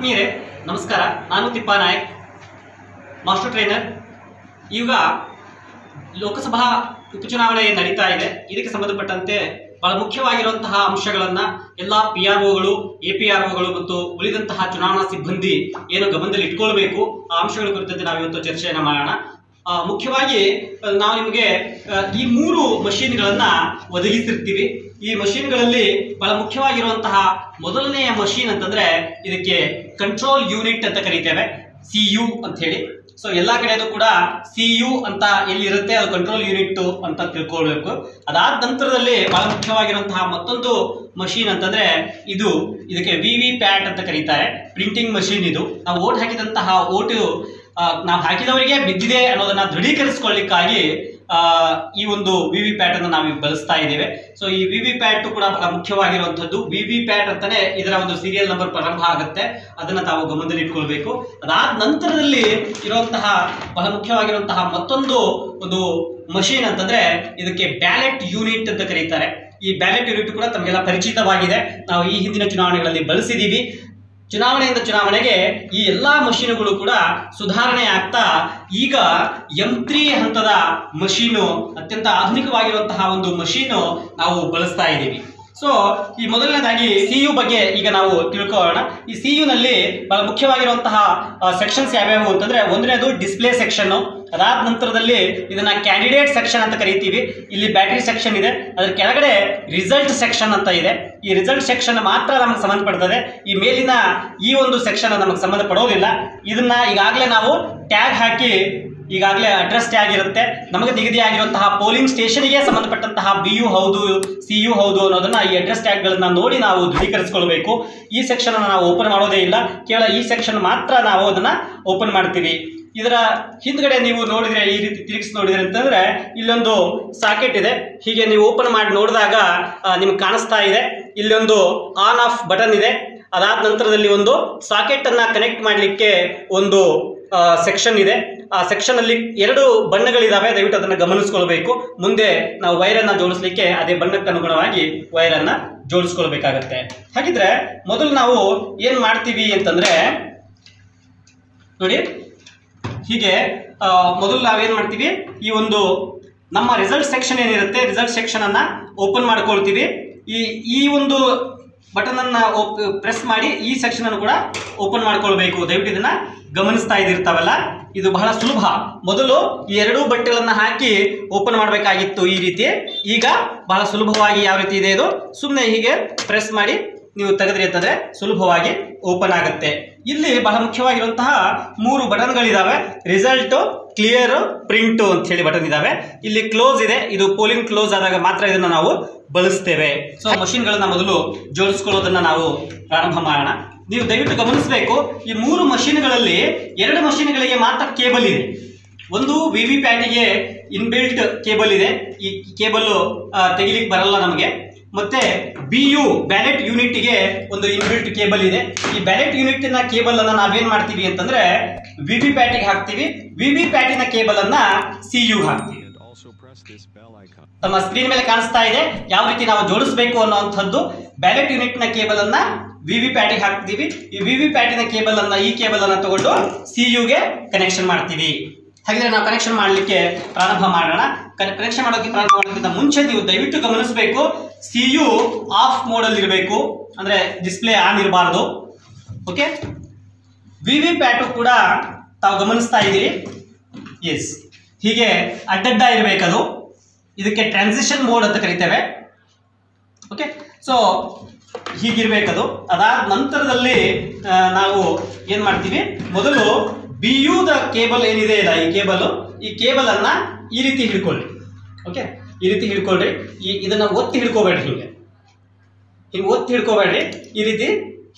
ಆತ್ಮೀಯರೇ ನಮಸ್ಕಾರ. ನಾನು ತಿಪ್ಪ ನಾಯಕ್, ಮಾಸ್ಟರ್ ಟ್ರೈನರ್. ಈಗ ಲೋಕಸಭಾ ಉಪಚುನಾವಣೆ ನಡೀತಾ ಇದೆ. ಇದಕ್ಕೆ ಸಂಬಂಧಪಟ್ಟಂತೆ ಬಹಳ ಮುಖ್ಯವಾಗಿರುವಂತಹ ಅಂಶಗಳನ್ನು ಎಲ್ಲ PROಗಳು, APROಗಳು ಮತ್ತು ಉಳಿದಂತಹ ಚುನಾವಣಾ ಸಿಬ್ಬಂದಿ ಏನು ಗಮನದಲ್ಲಿ ಇಟ್ಕೊಳ್ಬೇಕು, ಆ ಅಂಶಗಳ ಕುರಿತಂತೆ ನಾವು ಇವತ್ತು ಚರ್ಚೆಯನ್ನು ಮಾಡೋಣ. ಮುಖ್ಯವಾಗಿ ನಾವು ನಿಮಗೆ ಈ 3 ಮಷೀನ್ಗಳನ್ನು ಒದಗಿಸಿರ್ತೀವಿ. ಈ ಮಷೀನ್ಗಳಲ್ಲಿ ಬಹಳ ಮುಖ್ಯವಾಗಿರುವಂತಹ ಮೊದಲನೆಯ ಮಷೀನ್ ಅಂತಂದ್ರೆ ಇದಕ್ಕೆ ಕಂಟ್ರೋಲ್ ಯೂನಿಟ್ ಅಂತ ಕರೀತೇವೆ, CU ಅಂತ ಹೇಳಿ. ಸೊ ಎಲ್ಲ ಕಡೆಯೂ ಕೂಡ CU ಅಂತ ಎಲ್ಲಿರುತ್ತೆ ಅದು ಕಂಟ್ರೋಲ್ ಯೂನಿಟ್ ಅಂತ ತಿಳ್ಕೊಳ್ಬೇಕು. ಅದಾದ ನಂತರದಲ್ಲಿ ಬಹಳ ಮುಖ್ಯವಾಗಿರುವಂತಹ ಮತ್ತೊಂದು ಮಷೀನ್ ಅಂತಂದ್ರೆ ಇದಕ್ಕೆ VVPAT ಅಂತ ಕರೀತಾರೆ, ಪ್ರಿಂಟಿಂಗ್ ಮಷೀನ್. ಇದು ನಾವು ಓಟ್ ಹಾಕಿದಂತಹ ಓಟು ನಾವು ಹಾಕಿದವರಿಗೆ ಬಿದ್ದಿದೆ ಅನ್ನೋದನ್ನ ದೃಢೀಕರಿಸಿಕೊಳ್ಳಿಕ್ಕಾಗಿ ಈ ಒಂದು VVPAT ಅನ್ನು ನಾವು ಬಳಸ್ತಾ ಇದ್ದೇವೆ. ಸೊ ಈ VVPAT ಕೂಡ ಬಹಳ ಮುಖ್ಯವಾಗಿರುವಂತದ್ದು. VVPAT ಅಂತಾನೆ ಇದರ ಒಂದು ಸೀರಿಯಲ್ ನಂಬರ್ ಪ್ರಾರಂಭ ಆಗುತ್ತೆ, ಅದನ್ನ ತಾವು ಗಮನದಲ್ಲಿ ಇಟ್ಕೊಳ್ಬೇಕು. ಅದಾದ ನಂತರದಲ್ಲಿ ಇರುವಂತಹ ಬಹಳ ಮುಖ್ಯವಾಗಿರುವಂತಹ ಮತ್ತೊಂದು ಒಂದು ಮಷೀನ್ ಅಂತಂದ್ರೆ ಇದಕ್ಕೆ ಬ್ಯಾಲೆಟ್ ಯೂನಿಟ್ ಅಂತ ಕರೀತಾರೆ. ಈ ಬ್ಯಾಲೆಟ್ ಯೂನಿಟ್ ಕೂಡ ತಮಗೆಲ್ಲ ಪರಿಚಿತವಾಗಿದೆ, ನಾವು ಈ ಹಿಂದಿನ ಚುನಾವಣೆಗಳಲ್ಲಿ ಬಳಸಿದೀವಿ. ಚುನಾವಣೆಯಿಂದ ಚುನಾವಣೆಗೆ ಈ ಎಲ್ಲಾ ಮಷೀನುಗಳು ಕೂಡ ಸುಧಾರಣೆ ಆಗ್ತಾ ಈಗ M3 ಹಂತದ ಮಷೀನು, ಅತ್ಯಂತ ಆಧುನಿಕವಾಗಿರುವಂತಹ ಒಂದು ಮಷೀನು ನಾವು ಬಳಸ್ತಾ ಇದ್ದೀವಿ. ಸೊ ಈ ಮೊದಲನೇದಾಗಿ CU ಬಗ್ಗೆ ಈಗ ನಾವು ತಿಳ್ಕೊಳ್ಳೋಣ. ಈ CU ನಲ್ಲಿ ಬಹಳ ಮುಖ್ಯವಾಗಿರುವಂತಹ ಸೆಕ್ಷನ್ಸ್ ಯಾವ್ಯಾವು ಅಂತಂದ್ರೆ, ಒಂದನೇದು ಡಿಸ್ಪ್ಲೇ ಸೆಕ್ಷನ್. ಅದಾದ ನಂತರದಲ್ಲಿ ಇದನ್ನ ಕ್ಯಾಂಡಿಡೇಟ್ ಸೆಕ್ಷನ್ ಅಂತ ಕರಿತೀವಿ. ಇಲ್ಲಿ ಬ್ಯಾಟರಿ ಸೆಕ್ಷನ್ ಇದೆ, ಅದರ ಕೆಳಗಡೆ ರಿಸಲ್ಟ್ ಸೆಕ್ಷನ್ ಅಂತ ಇದೆ. ಈ ರಿಸಲ್ಟ್ ಸೆಕ್ಷನ್ ಮಾತ್ರ ನಮಗೆ ಸಂಬಂಧಪಡ್ತದೆ, ಈ ಮೇಲಿನ ಈ ಒಂದು ಸೆಕ್ಷನ್ ನಮಗೆ ಸಂಬಂಧ ಪಡೋದಿಲ್ಲ. ಇದನ್ನ ಈಗಾಗಲೇ ನಾವು ಟ್ಯಾಗ್ ಹಾಕಿ, ಈಗಾಗಲೇ ಅಡ್ರೆಸ್ ಟ್ಯಾಗ್ ಇರುತ್ತೆ, ನಮಗೆ ನಿಗದಿಯಾಗಿರುವಂತಹ ಪೋಲಿಂಗ್ ಸ್ಟೇಷನ್ಗೆ ಸಂಬಂಧಪಟ್ಟಂತಹ BU ಹೌದು CU ಹೌದು ಅನ್ನೋದನ್ನ ಈ ಅಡ್ರೆಸ್ ಟ್ಯಾಗ್ಗಳನ್ನ ನೋಡಿ ನಾವು ದೃಢೀಕರಿಸಿಕೊಳ್ಬೇಕು. ಈ ಸೆಕ್ಷನ್ ಅನ್ನು ನಾವು ಓಪನ್ ಮಾಡೋದೇ ಇಲ್ಲ, ಕೇವಲ ಈ ಸೆಕ್ಷನ್ ಮಾತ್ರ ನಾವು ಅದನ್ನ ಓಪನ್ ಮಾಡ್ತೀವಿ. ಇದರ ಹಿಂದ್ಗಡೆ ನೀವು ನೋಡಿದ್ರೆ, ಈ ರೀತಿ ತಿರುಗಿಸಿ ನೋಡಿದ್ರೆ ಅಂತಂದ್ರೆ ಇಲ್ಲೊಂದು ಸಾಕೆಟ್ ಇದೆ. ಹೀಗೆ ನೀವು ಓಪನ್ ಮಾಡಿ ನೋಡಿದಾಗ ನಿಮ್ಗೆ ಕಾಣಿಸ್ತಾ ಇದೆ, ಇಲ್ಲೊಂದು ಆನ್ ಆಫ್ ಬಟನ್ ಇದೆ. ಅದಾದ ನಂತರದಲ್ಲಿ ಒಂದು ಸಾಕೆಟ್ ಅನ್ನ ಕನೆಕ್ಟ್ ಮಾಡಲಿಕ್ಕೆ ಒಂದು ಸೆಕ್ಷನ್ ಇದೆ. ಆ ಸೆಕ್ಷನ್ ಅಲ್ಲಿ 2 ಬಣ್ಣಗಳಿದಾವೆ, ದಯವಿಟ್ಟು ಅದನ್ನ ಗಮನಿಸ್ಕೊಳ್ಬೇಕು. ಮುಂದೆ ನಾವು ವೈರನ್ನ ಜೋಡಿಸ್ಲಿಕ್ಕೆ ಅದೇ ಬಣ್ಣಕ್ಕೆ ಅನುಗುಣವಾಗಿ ವೈರನ್ನ ಜೋಡಿಸ್ಕೊಳ್ಬೇಕಾಗತ್ತೆ. ಹಾಗಿದ್ರೆ ಮೊದಲು ನಾವು ಏನ್ ಮಾಡ್ತೀವಿ ಅಂತಂದ್ರೆ ನೋಡಿ, ಹೀಗೆ ಮೊದಲು ನಾವೇನ್ ಮಾಡ್ತೀವಿ, ಈ ಒಂದು ನಮ್ಮ ರಿಸಲ್ಟ್ ಸೆಕ್ಷನ್ ಏನಿರುತ್ತೆ, ರಿಸಲ್ಟ್ ಸೆಕ್ಷನ್ ಅನ್ನ ಓಪನ್ ಮಾಡ್ಕೊಳ್ತೀವಿ. ಈ ಒಂದು ಬಟನ್ ಅನ್ನ ಪ್ರೆಸ್ ಮಾಡಿ ಈ ಸೆಕ್ಷನ್ ಅನ್ನು ಕೂಡ ಓಪನ್ ಮಾಡ್ಕೊಳ್ಬೇಕು. ದಯವಿಟ್ಟು ಇದನ್ನ ಗಮನಿಸ್ತಾ ಇದಿರ್ತಾವಲ್ಲ, ಇದು ಬಹಳ ಸುಲಭ. ಮೊದಲು ಈ 2 ಬಟ್ಟೆಗಳನ್ನ ಹಾಕಿ ಓಪನ್ ಮಾಡಬೇಕಾಗಿತ್ತು ಈ ರೀತಿ. ಈಗ ಬಹಳ ಸುಲಭವಾಗಿ ಯಾವ ರೀತಿ ಇದೆ, ಇದು ಸುಮ್ಮನೆ ಹೀಗೆ ಪ್ರೆಸ್ ಮಾಡಿ ನೀವು ತೆಗೆದ್ರಿ ಅಂತಂದ್ರೆ ಸುಲಭವಾಗಿ ಓಪನ್ ಆಗುತ್ತೆ. ಇಲ್ಲಿ ಬಹಳ ಮುಖ್ಯವಾಗಿರುವಂತಹ 3 ಬಟನ್ಗಳಿದಾವೆ, ರಿಸಲ್ಟ್, ಕ್ಲಿಯರ್, ಪ್ರಿಂಟ್ ಅಂತ ಹೇಳಿ ಬಟನ್ ಇದಾವೆ. ಇಲ್ಲಿ ಕ್ಲೋಸ್ ಇದೆ, ಇದು ಪೋಲಿಂಗ್ ಕ್ಲೋಸ್ ಆದಾಗ ಮಾತ್ರ ಇದನ್ನ ನಾವು ಬಳಸ್ತೇವೆ. ಸೊ ಮಷೀನ್ಗಳನ್ನ ಮೊದಲು ಜೋಡಿಸ್ಕೊಳ್ಳೋದನ್ನ ನಾವು ಪ್ರಾರಂಭ ಮಾಡೋಣ. ನೀವು ದಯವಿಟ್ಟು ಗಮನಿಸಬೇಕು, ಈ 3 ಮಷೀನ್ಗಳಲ್ಲಿ 2 ಮಷೀನ್ಗಳಿಗೆ ಮಾತ್ರ ಕೇಬಲ್ ಇದೆ. ಒಂದು VVPATಗೆ ಇನ್ಬಿಲ್ಟ್ ಕೇಬಲ್ ಇದೆ, ಈ ಕೇಬಲ್ ತೆಗಿಲಿಕ್ಕೆ ಬರಲ್ಲ ನಮಗೆ. ಮತ್ತೆ BU ಬ್ಯಾಲೆಟ್ ಯೂನಿಟ್ಗೆ ಒಂದು ಇನ್ಬಿಲ್ಟ್ ಕೇಬಲ್ ಇದೆ. ಈ ಬ್ಯಾಲೆಟ್ ಯೂನಿಟ್ ನ ಕೇಬಲ್ ಅನ್ನ ನಾವೇನ್ ಮಾಡ್ತೀವಿ ಅಂತಂದ್ರೆ VVPATಗೆ ಹಾಕ್ತೀವಿ, VVPATನ ಕೇಬಲ್ ಅನ್ನ CU ಹಾಕ್ತೀವಿ. ತಮ್ಮ ಸ್ಕ್ರೀನ್ ಮೇಲೆ ಕಾಣಿಸ್ತಾ ಇದೆ ಯಾವ ರೀತಿ ನಾವು ಜೋಡಿಸಬೇಕು ಅನ್ನುವಂಥದ್ದು. ಬ್ಯಾಲೆಟ್ ಯೂನಿಟ್ ನ ಕೇಬಲ್ ಅನ್ನ VVPATಗೆ ಹಾಕ್ತೀವಿ, ಈ VVPATನ ಕೇಬಲ್ ಅನ್ನ ಈ ಕೇಬಲ್ ಅನ್ನ ತಗೊಂಡು CUಗೆ ಕನೆಕ್ಷನ್ ಮಾಡ್ತೀವಿ. ಹಾಗಿದ್ರೆ ನಾವು ಕನೆಕ್ಷನ್ ಮಾಡಲಿಕ್ಕೆ ಪ್ರಾರಂಭ ಮಾಡೋಣ. ಕನೆಕ್ಷನ್ ಮಾಡೋಕೆ ಪ್ರಾರಂಭ ಮಾಡೋದಕ್ಕಿಂತ ಮುಂಚೆ ನೀವು ದಯವಿಟ್ಟು ಗಮನಿಸಬೇಕು, CU ಆಫ್ ಮೋಡ್ ಅಲ್ಲಿ ಇರಬೇಕು, ಅಂದ್ರೆ ಡಿಸ್ಪ್ಲೇ ಆನ್ ಇರಬಾರ್ದು. ಓಕೆ, VVPAT ಕೂಡ ತಾವು ಗಮನಿಸ್ತಾ ಇದ್ದೀರಿ, ಎಸ್ ಹೀಗೆ ಅಡ್ಡಡ್ಡ ಇರಬೇಕದು. ಇದಕ್ಕೆ ಟ್ರಾನ್ಸಿಷನ್ ಮೋಡ್ ಅಂತ ಕರಿತೇವೆ. ಓಕೆ, ಸೊ ಹೀಗಿರ್ಬೇಕದು. ಅದಾದ ನಂತರದಲ್ಲಿ ನಾವು ಏನ್ ಮಾಡ್ತೀವಿ, ಮೊದಲು BU ದ ಕೇಬಲ್ ಏನಿದೆ ಇಲ್ಲ, ಈ ಕೇಬಲ್ ಅನ್ನ ಈ ರೀತಿ ಹಿಡ್ಕೊಳ್ಳಿ. ಓಕೆ, ಈ ರೀತಿ ಹಿಡ್ಕೊಳ್ರಿ. ಇದನ್ನ ಒತ್ತಿ ಹಿಡ್ಕೋಬೇಡ್ರಿ, ಹಿಂಗೆ ಒತ್ತಿ ಹಿಡ್ಕೋಬೇಡ್ರಿ, ಈ ರೀತಿ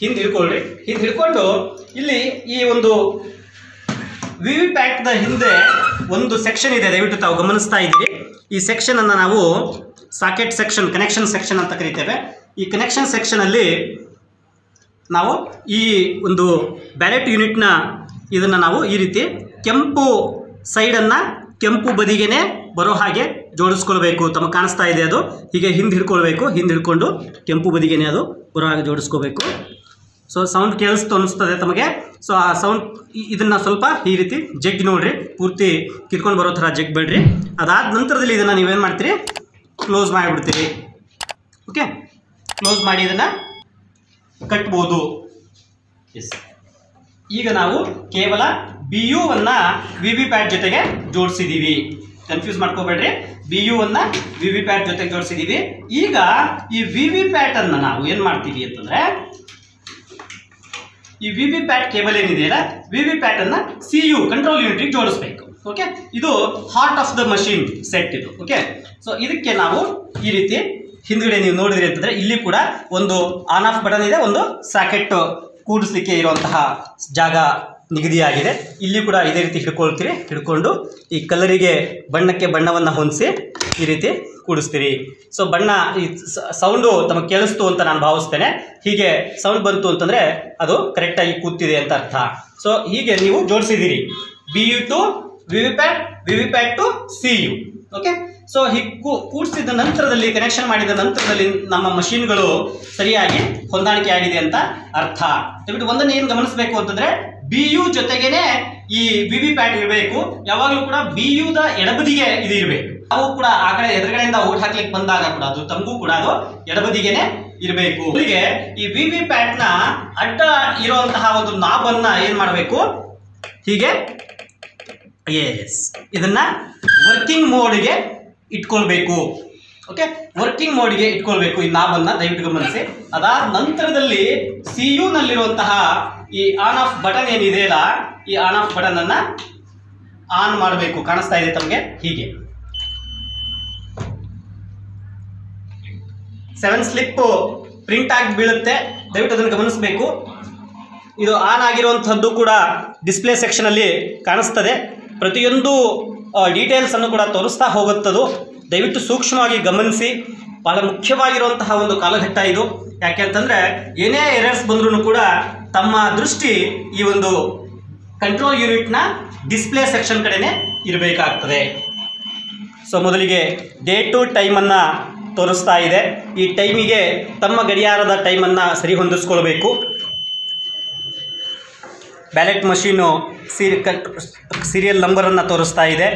ಹಿಂದೆ ಹಿಡ್ಕೊಳ್ರಿ. ಹಿಂದೆ ಹಿಡ್ಕೊಂಡು ಇಲ್ಲಿ ಈ ಒಂದು VVPAT ದ ಹಿಂದೆ ಒಂದು ಸೆಕ್ಷನ್ ಇದೆ, ದಯವಿಟ್ಟು ತಾವು ಗಮನಿಸ್ತಾ ಇದ್ದೀರಿ. ಈ ಸೆಕ್ಷನ್ ಅನ್ನ ನಾವು ಸಾಕೆಟ್ ಸೆಕ್ಷನ್, ಕನೆಕ್ಷನ್ ಸೆಕ್ಷನ್ ಅಂತ ಕರಿತೇವೆ. ಈ ಕನೆಕ್ಷನ್ ಸೆಕ್ಷನ್ ಅಲ್ಲಿ ನಾವು ಈ ಒಂದು ಬ್ಯಾಲೆಟ್ ಯೂನಿಟ್ನ ಇದನ್ನ ನಾವು ಈ ರೀತಿ ಕೆಂಪು ಸೈಡನ್ನು ಕೆಂಪು ಬದಿಗೆನೆ ಬರೋ ಹಾಗೆ ಜೋಡಿಸ್ಕೊಳ್ಬೇಕು. ತಮಗೆ ಕಾಣಿಸ್ತಾ ಇದೆ, ಅದು ಹೀಗೆ ಹಿಂದೆ ಹಿಡ್ಕೊಳ್ಬೇಕು. ಹಿಂದೆ ಹಿಡ್ಕೊಂಡು ಕೆಂಪು ಬದಿಗೆನೆ ಅದು ಬರೋ ಹಾಗೆ ಜೋಡಿಸ್ಕೋಬೇಕು. ಸೊ ಸೌಂಡ್ ಕೇಳಿಸ್ತು ಅನಿಸ್ತದೆ ತಮಗೆ. ಸೊ ಆ ಸೌಂಡ್ ಇದನ್ನು ಸ್ವಲ್ಪ ಈ ರೀತಿ ಜಗ್ಗಿ ನೋಡಿರಿ, ಪೂರ್ತಿ ಕಿತ್ಕೊಂಡು ಬರೋ ಥರ ಜಗ್ಬೇಡ್ರಿ. ಅದಾದ ನಂತರದಲ್ಲಿ ಇದನ್ನು ನೀವೇನು ಮಾಡ್ತೀರಿ, ಕ್ಲೋಸ್ ಮಾಡಿಬಿಡ್ತೀರಿ. ಓಕೆ, ಕ್ಲೋಸ್ ಮಾಡಿ ಇದನ್ನು ಕಟ್ಬೋದು. ಎಸ್, ಈಗ ನಾವು ಕೇವಲ BU-ವನ್ನು VVPAT ಜೊತೆಗೆ ಜೋಡಿಸಿದ್ದೀವಿ. ಕನ್ಫ್ಯೂಸ್ ಮಾಡ್ಕೋಬೇಡ್ರಿ, BU-ವನ್ನು VVPAT ಜೊತೆಗೆ ಜೋಡಿಸಿದ್ದೀವಿ. ಈಗ ಈ VVPAT ಅನ್ನು ನಾವು ಏನು ಮಾಡ್ತೀವಿ ಅಂತಂದರೆ, ಈ VVPAT ಕೇಬಲ್ ಏನಿದೆಯಲ್ಲ, VVPAT ಅನ್ನು CU ಕಂಟ್ರೋಲ್ ಯೂನಿಟ್ಗೆ ಜೋಡಿಸ್ಬೇಕು. ಓಕೆ, ಇದು heart of the machine set ಇದು. ಓಕೆ, ಸೊ ಇದಕ್ಕೆ ನಾವು ಈ ರೀತಿ ಹಿಂದ್ಗಡೆ ನೀವು ನೋಡಿದ್ರಿ ಅಂತಂದರೆ ಇಲ್ಲಿ ಕೂಡ ಒಂದು ಆನ್ ಆಫ್ ಬಟನ್ ಇದೆ, ಒಂದು ಸಾಕೆಟ್ ಕೂಡಿಸ್ಲಿಕ್ಕೆ ಇರುವಂತಹ ಜಾಗ ನಿಗದಿಯಾಗಿದೆ. ಇಲ್ಲಿ ಕೂಡ ಇದೇ ರೀತಿ ಹಿಡ್ಕೊಳ್ತೀರಿ. ಹಿಡ್ಕೊಂಡು ಈ ಕಲರಿಗೆ ಬಣ್ಣಕ್ಕೆ ಬಣ್ಣವನ್ನು ಹೊಂದಿಸಿ ಈ ರೀತಿ ಕೂಡಿಸ್ತೀರಿ. ಸೊ ಬಣ್ಣ ಈ ಸೌಂಡು ತಮಗೆ ಕೇಳಿಸ್ತು ಅಂತ ನಾನು ಭಾವಿಸ್ತೇನೆ. ಹೀಗೆ ಸೌಂಡ್ ಬಂತು ಅಂತಂದರೆ ಅದು ಕರೆಕ್ಟಾಗಿ ಕೂತಿದೆ ಅಂತ ಅರ್ಥ. ಸೊ ಹೀಗೆ ನೀವು ಜೋಡಿಸಿದ್ದೀರಿ BU to VVPAT, VVPAT to CU. Okay, so ಹೀಗೆ ಕೂಡಿಸಿದ ನಂತರದಲ್ಲಿ, ಕನೆಕ್ಷನ್ ಮಾಡಿದ ನಂತರದಲ್ಲಿ ನಮ್ಮ ಮಷೀನ್ಗಳು ಸರಿಯಾಗಿ ಹೊಂದಾಣಿಕೆ ಆಗಿದೆ ಅಂತ ಅರ್ಥ. ದಯವಿಟ್ಟು ಒಂದನ್ನು ಏನು ಗಮನಿಸಬೇಕು ಅಂತಂದರೆ, BU ಜೊತೆಗೇನೆ ಈ VVPAT ಇರಬೇಕು. ಯಾವಾಗಲೂ ಕೂಡ BU-ದ ಎಡಬದಿಗೆ ಇದು ಇರಬೇಕು. ನಾವು ಕೂಡ ಆ ಕಡೆ ಎದುರುಗಡೆಯಿಂದ ಓಟ್ ಹಾಕ್ಲಿಕ್ಕೆ ಬಂದಾಗ ಕೂಡ ಅದು ತಮಗೂ ಕೂಡ ಅದು ಎಡಬದಿಗೆನೆ ಇರಬೇಕು. ಹೀಗೆ ಈ VVPAT-ನ ಅಡ್ಡ ಇರುವಂತಹ ಒಂದು ನಾಬನ್ನ ಏನು ಮಾಡಬೇಕು, ಹೀಗೆ ಎಸ್ ಇದನ್ನ ವರ್ಕಿಂಗ್ ಮೋಡ್ಗೆ ಇಟ್ಕೊಳ್ಬೇಕು. ಓಕೆ, ವರ್ಕಿಂಗ್ ಮೋಡ್ಗೆ ಇಟ್ಕೊಳ್ಬೇಕು ಈ ನಾಬನ್ನ, ದಯವಿಟ್ಟು ಗಮನಿಸಿ. ಅದಾದ ನಂತರದಲ್ಲಿ CU-ನಲ್ಲಿರುವಂತಹ ಈ ಆನ್ ಆಫ್ ಬಟನ್ ಏನಿದೆಯಲ್ಲ, ಈ ಆನ್ ಆಫ್ ಬಟನ್ ಅನ್ನ ಆನ್ ಮಾಡಬೇಕು. ಕಾಣಿಸ್ತಾ ಇದೆ ತಮಗೆ, ಹೀಗೆ 7 ಸ್ಲಿಪ್ ಪ್ರಿಂಟ್ ಆಗಿ ಬೀಳುತ್ತೆ. ದಯವಿಟ್ಟು ಅದನ್ನು ಗಮನಿಸಬೇಕು. ಇದು ಆನ್ ಆಗಿರುವಂಥದ್ದು ಕೂಡ ಡಿಸ್ಪ್ಲೇ ಸೆಕ್ಷನಲ್ಲಿ ಕಾಣಿಸ್ತದೆ. ಪ್ರತಿಯೊಂದು ಡೀಟೇಲ್ಸ್ ಅನ್ನು ಕೂಡ ತೋರಿಸ್ತಾ ಹೋಗುತ್ತದು. ದಯವಿಟ್ಟು ಸೂಕ್ಷ್ಮವಾಗಿ ಗಮನಿಸಿ. ಬಹಳ ಮುಖ್ಯವಾಗಿರುವಂತಹ ಒಂದು ಕಾಲಘಟ್ಟ ಇದು. ಯಾಕೆ ಅಂತಂದರೆ ಏನೇ ಎರರ್ಸ್ ಬಂದ್ರೂ ಕೂಡ ತಮ್ಮ ದೃಷ್ಟಿ ಈ ಒಂದು ಕಂಟ್ರೋಲ್ ಯೂನಿಟ್ನ ಡಿಸ್ಪ್ಲೇ ಸೆಕ್ಷನ್ ಕಡೆನೇ ಇರಬೇಕಾಗ್ತದೆ. ಸೊ ಮೊದಲಿಗೆ ಡೇಟು ಟೈಮನ್ನು ತೋರಿಸ್ತಾ ಇದೆ. ಈ ಟೈಮಿಗೆ ತಮ್ಮ ಗಡಿಯಾರದ ಟೈಮನ್ನು ಸರಿ ಹೊಂದಿಸ್ಕೊಳ್ಬೇಕು. ಬ್ಯಾಲೆಟ್ ಮಷೀನು ಸೀರಿಯಲ್ ನಂಬರನ್ನು ತೋರಿಸ್ತಾ ಇದೆ.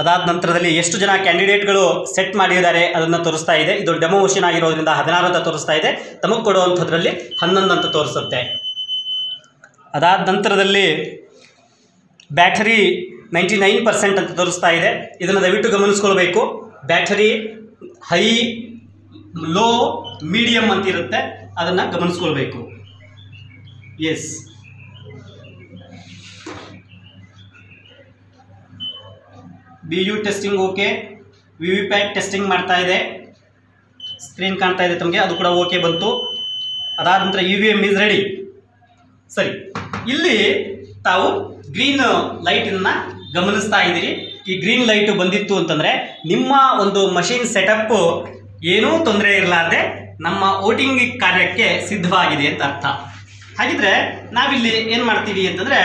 ಅದಾದ ನಂತರದಲ್ಲಿ ಎಷ್ಟು ಜನ ಕ್ಯಾಂಡಿಡೇಟ್ಗಳು ಸೆಟ್ ಮಾಡಿದ್ದಾರೆ ಅದನ್ನು ತೋರಿಸ್ತಾ ಇದೆ. ಇದು ಡೆಮೋ ಮಷೀನ್ ಆಗಿರೋದ್ರಿಂದ 16 ಅಂತ ತೋರಿಸ್ತಾ ಇದೆ. ತಮಗೆ ಕೊಡುವಂಥದ್ರಲ್ಲಿ 11 ಅಂತ ತೋರಿಸುತ್ತೆ. ಅದಾದ ನಂತರದಲ್ಲಿ ಬ್ಯಾಟರಿ 99% ಅಂತ ತೋರಿಸ್ತಾ ಇದೆ. ಇದನ್ನು ದಯವಿಟ್ಟು ಗಮನಿಸ್ಕೊಳ್ಬೇಕು. ಬ್ಯಾಟರಿ ಹೈ, ಲೋ, ಮೀಡಿಯಮ್ ಅಂತ ಇರುತ್ತೆ, ಅದನ್ನು ಗಮನಿಸ್ಕೊಳ್ಬೇಕು. Yes, BU testing okay, VVPAT testing ಮಾಡ್ತಾ ಇದೆ. ಸ್ಕ್ರೀನ್ ಕಾಣ್ತಾ ಇದೆ ತಮಗೆ, ಅದು ಕೂಡ ಓಕೆ ಬಂತು. ಅದಾದ ನಂತರ UVM ಈಸ್ ರೆಡಿ. ಸರಿ, ಇಲ್ಲಿ ತಾವು ಗ್ರೀನ್ ಲೈಟನ್ನು ಗಮನಿಸ್ತಾ ಇದ್ದೀರಿ. ಈ ಗ್ರೀನ್ ಲೈಟು ಬಂದಿತ್ತು ಅಂತಂದರೆ ನಿಮ್ಮ ಒಂದು ಮಷೀನ್ ಸೆಟಪ್ಪು ಏನೂ ತೊಂದರೆ ಇರಲಾರ್ದೆ ನಮ್ಮ ವೋಟಿಂಗ್ ಕಾರ್ಯಕ್ಕೆ ಸಿದ್ಧವಾಗಿದೆ ಅಂತ ಅರ್ಥ. ಹಾಗಿದ್ರೆ ನಾವಿಲ್ಲಿ ಏನು ಮಾಡ್ತೀವಿ ಅಂತಂದರೆ,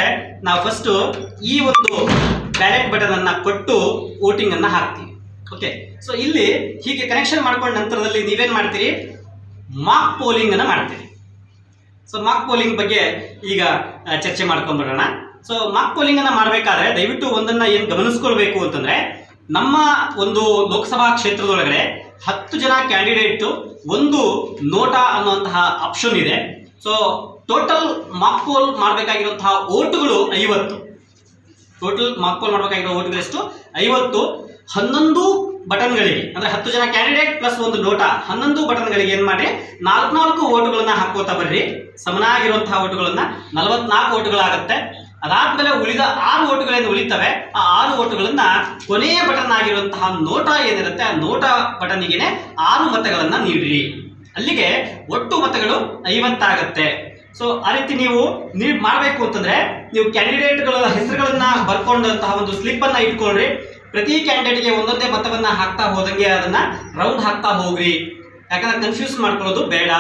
ನಾವು ಫಸ್ಟು ಈ ಒಂದು ಬ್ಯಾಲೆಟ್ ಬಟನನ್ನು ಕೊಟ್ಟು ವೋಟಿಂಗನ್ನು ಹಾಕ್ತೀವಿ. ಓಕೆ, ಸೊ ಇಲ್ಲಿ ಹೀಗೆ ಕನೆಕ್ಷನ್ ಮಾಡ್ಕೊಂಡ ನಂತರದಲ್ಲಿ ನೀವೇನು ಮಾಡ್ತೀರಿ, ಮಾಕ್ ಪೋಲಿಂಗನ್ನು ಮಾಡ್ತೀರಿ. ಸೊ ಮಾಕ್ ಪೋಲಿಂಗ್ ಬಗ್ಗೆ ಈಗ ಚರ್ಚೆ ಮಾಡ್ಕೊಂಡ್ಬರೋಣ. ಸೊ ಮಾಕ್ ಪೋಲಿಂಗನ್ನು ಮಾಡಬೇಕಾದ್ರೆ ದಯವಿಟ್ಟು ಒಂದನ್ನು ಏನು ಗಮನಿಸ್ಕೊಳ್ಬೇಕು ಅಂತಂದರೆ, ನಮ್ಮ ಒಂದು ಲೋಕಸಭಾ ಕ್ಷೇತ್ರದೊಳಗಡೆ 10 ಜನ ಕ್ಯಾಂಡಿಡೇಟು, ಒಂದು ನೋಟಾ ಅನ್ನುವಂತಹ ಆಪ್ಷನ್ ಇದೆ. ಸೊ ಟೋಟಲ್ ಮಾಕ್ ಪೋಲ್ ಮಾಡಬೇಕಾಗಿರುವಂತಹ ಓಟುಗಳು 50. ಟೋಟಲ್ ಮಾಕ್ ಪೋಲ್ ಮಾಡಬೇಕಾಗಿರೋ ಓಟುಗಳು ಎಷ್ಟು? 50. 11 ಬಟನ್ಗಳಿಗೆ, ಅಂದರೆ 10 ಜನ ಕ್ಯಾಂಡಿಡೇಟ್ ಪ್ಲಸ್ ಒಂದು ನೋಟಾ, 11 ಬಟನ್ಗಳಿಗೆ ಏನು ಮಾಡಿ 4 ಓಟುಗಳನ್ನ ಹಾಕೋತಾ ಬರ್ರಿ. ಸಮನಾಗಿರುವಂತಹ ಓಟುಗಳನ್ನ 44 ಓಟುಗಳಾಗುತ್ತೆ. ಅದಾದ್ಮೇಲೆ ಉಳಿದ 6 ಓಟುಗಳೇನು ಉಳಿತವೆ, ಆ 6 ಓಟುಗಳನ್ನ ಕೊನೆಯ ಬಟನ್ ಆಗಿರುವಂತಹ ನೋಟಾ ಏನಿರುತ್ತೆ, ಆ ನೋಟಾ ಬಟನ್ನಿಗೆ 6 ಮತಗಳನ್ನ ನೀಡ್ರಿ. ಅಲ್ಲಿಗೆ ಒಟ್ಟು ಮತಗಳು 50 ಆಗುತ್ತೆ. ಸೊ ಆ ರೀತಿ ನೀವು ಮಾಡಬೇಕು ಅಂತಂದ್ರೆ, ನೀವು ಕ್ಯಾಂಡಿಡೇಟ್ಗಳ ಹೆಸರುಗಳನ್ನ ಬರ್ಕೊಂಡಂತಹ ಒಂದು ಸ್ಲಿಪ್ ಅನ್ನ ಇಟ್ಕೊಳ್ರಿ. ಪ್ರತಿ ಕ್ಯಾಂಡಿಡೇಟ್ಗೆ ಒಂದೊಂದೇ ಮತವನ್ನ ಹಾಕ್ತಾ ಹೋದಂಗೆ ಅದನ್ನ ರೌಂಡ್ ಹಾಕ್ತಾ ಹೋಗ್ರಿ. ಯಾಕಂದ್ರೆ ಕನ್ಫ್ಯೂಸ್ ಮಾಡ್ಕೊಳ್ಳೋದು ಬೇಡ.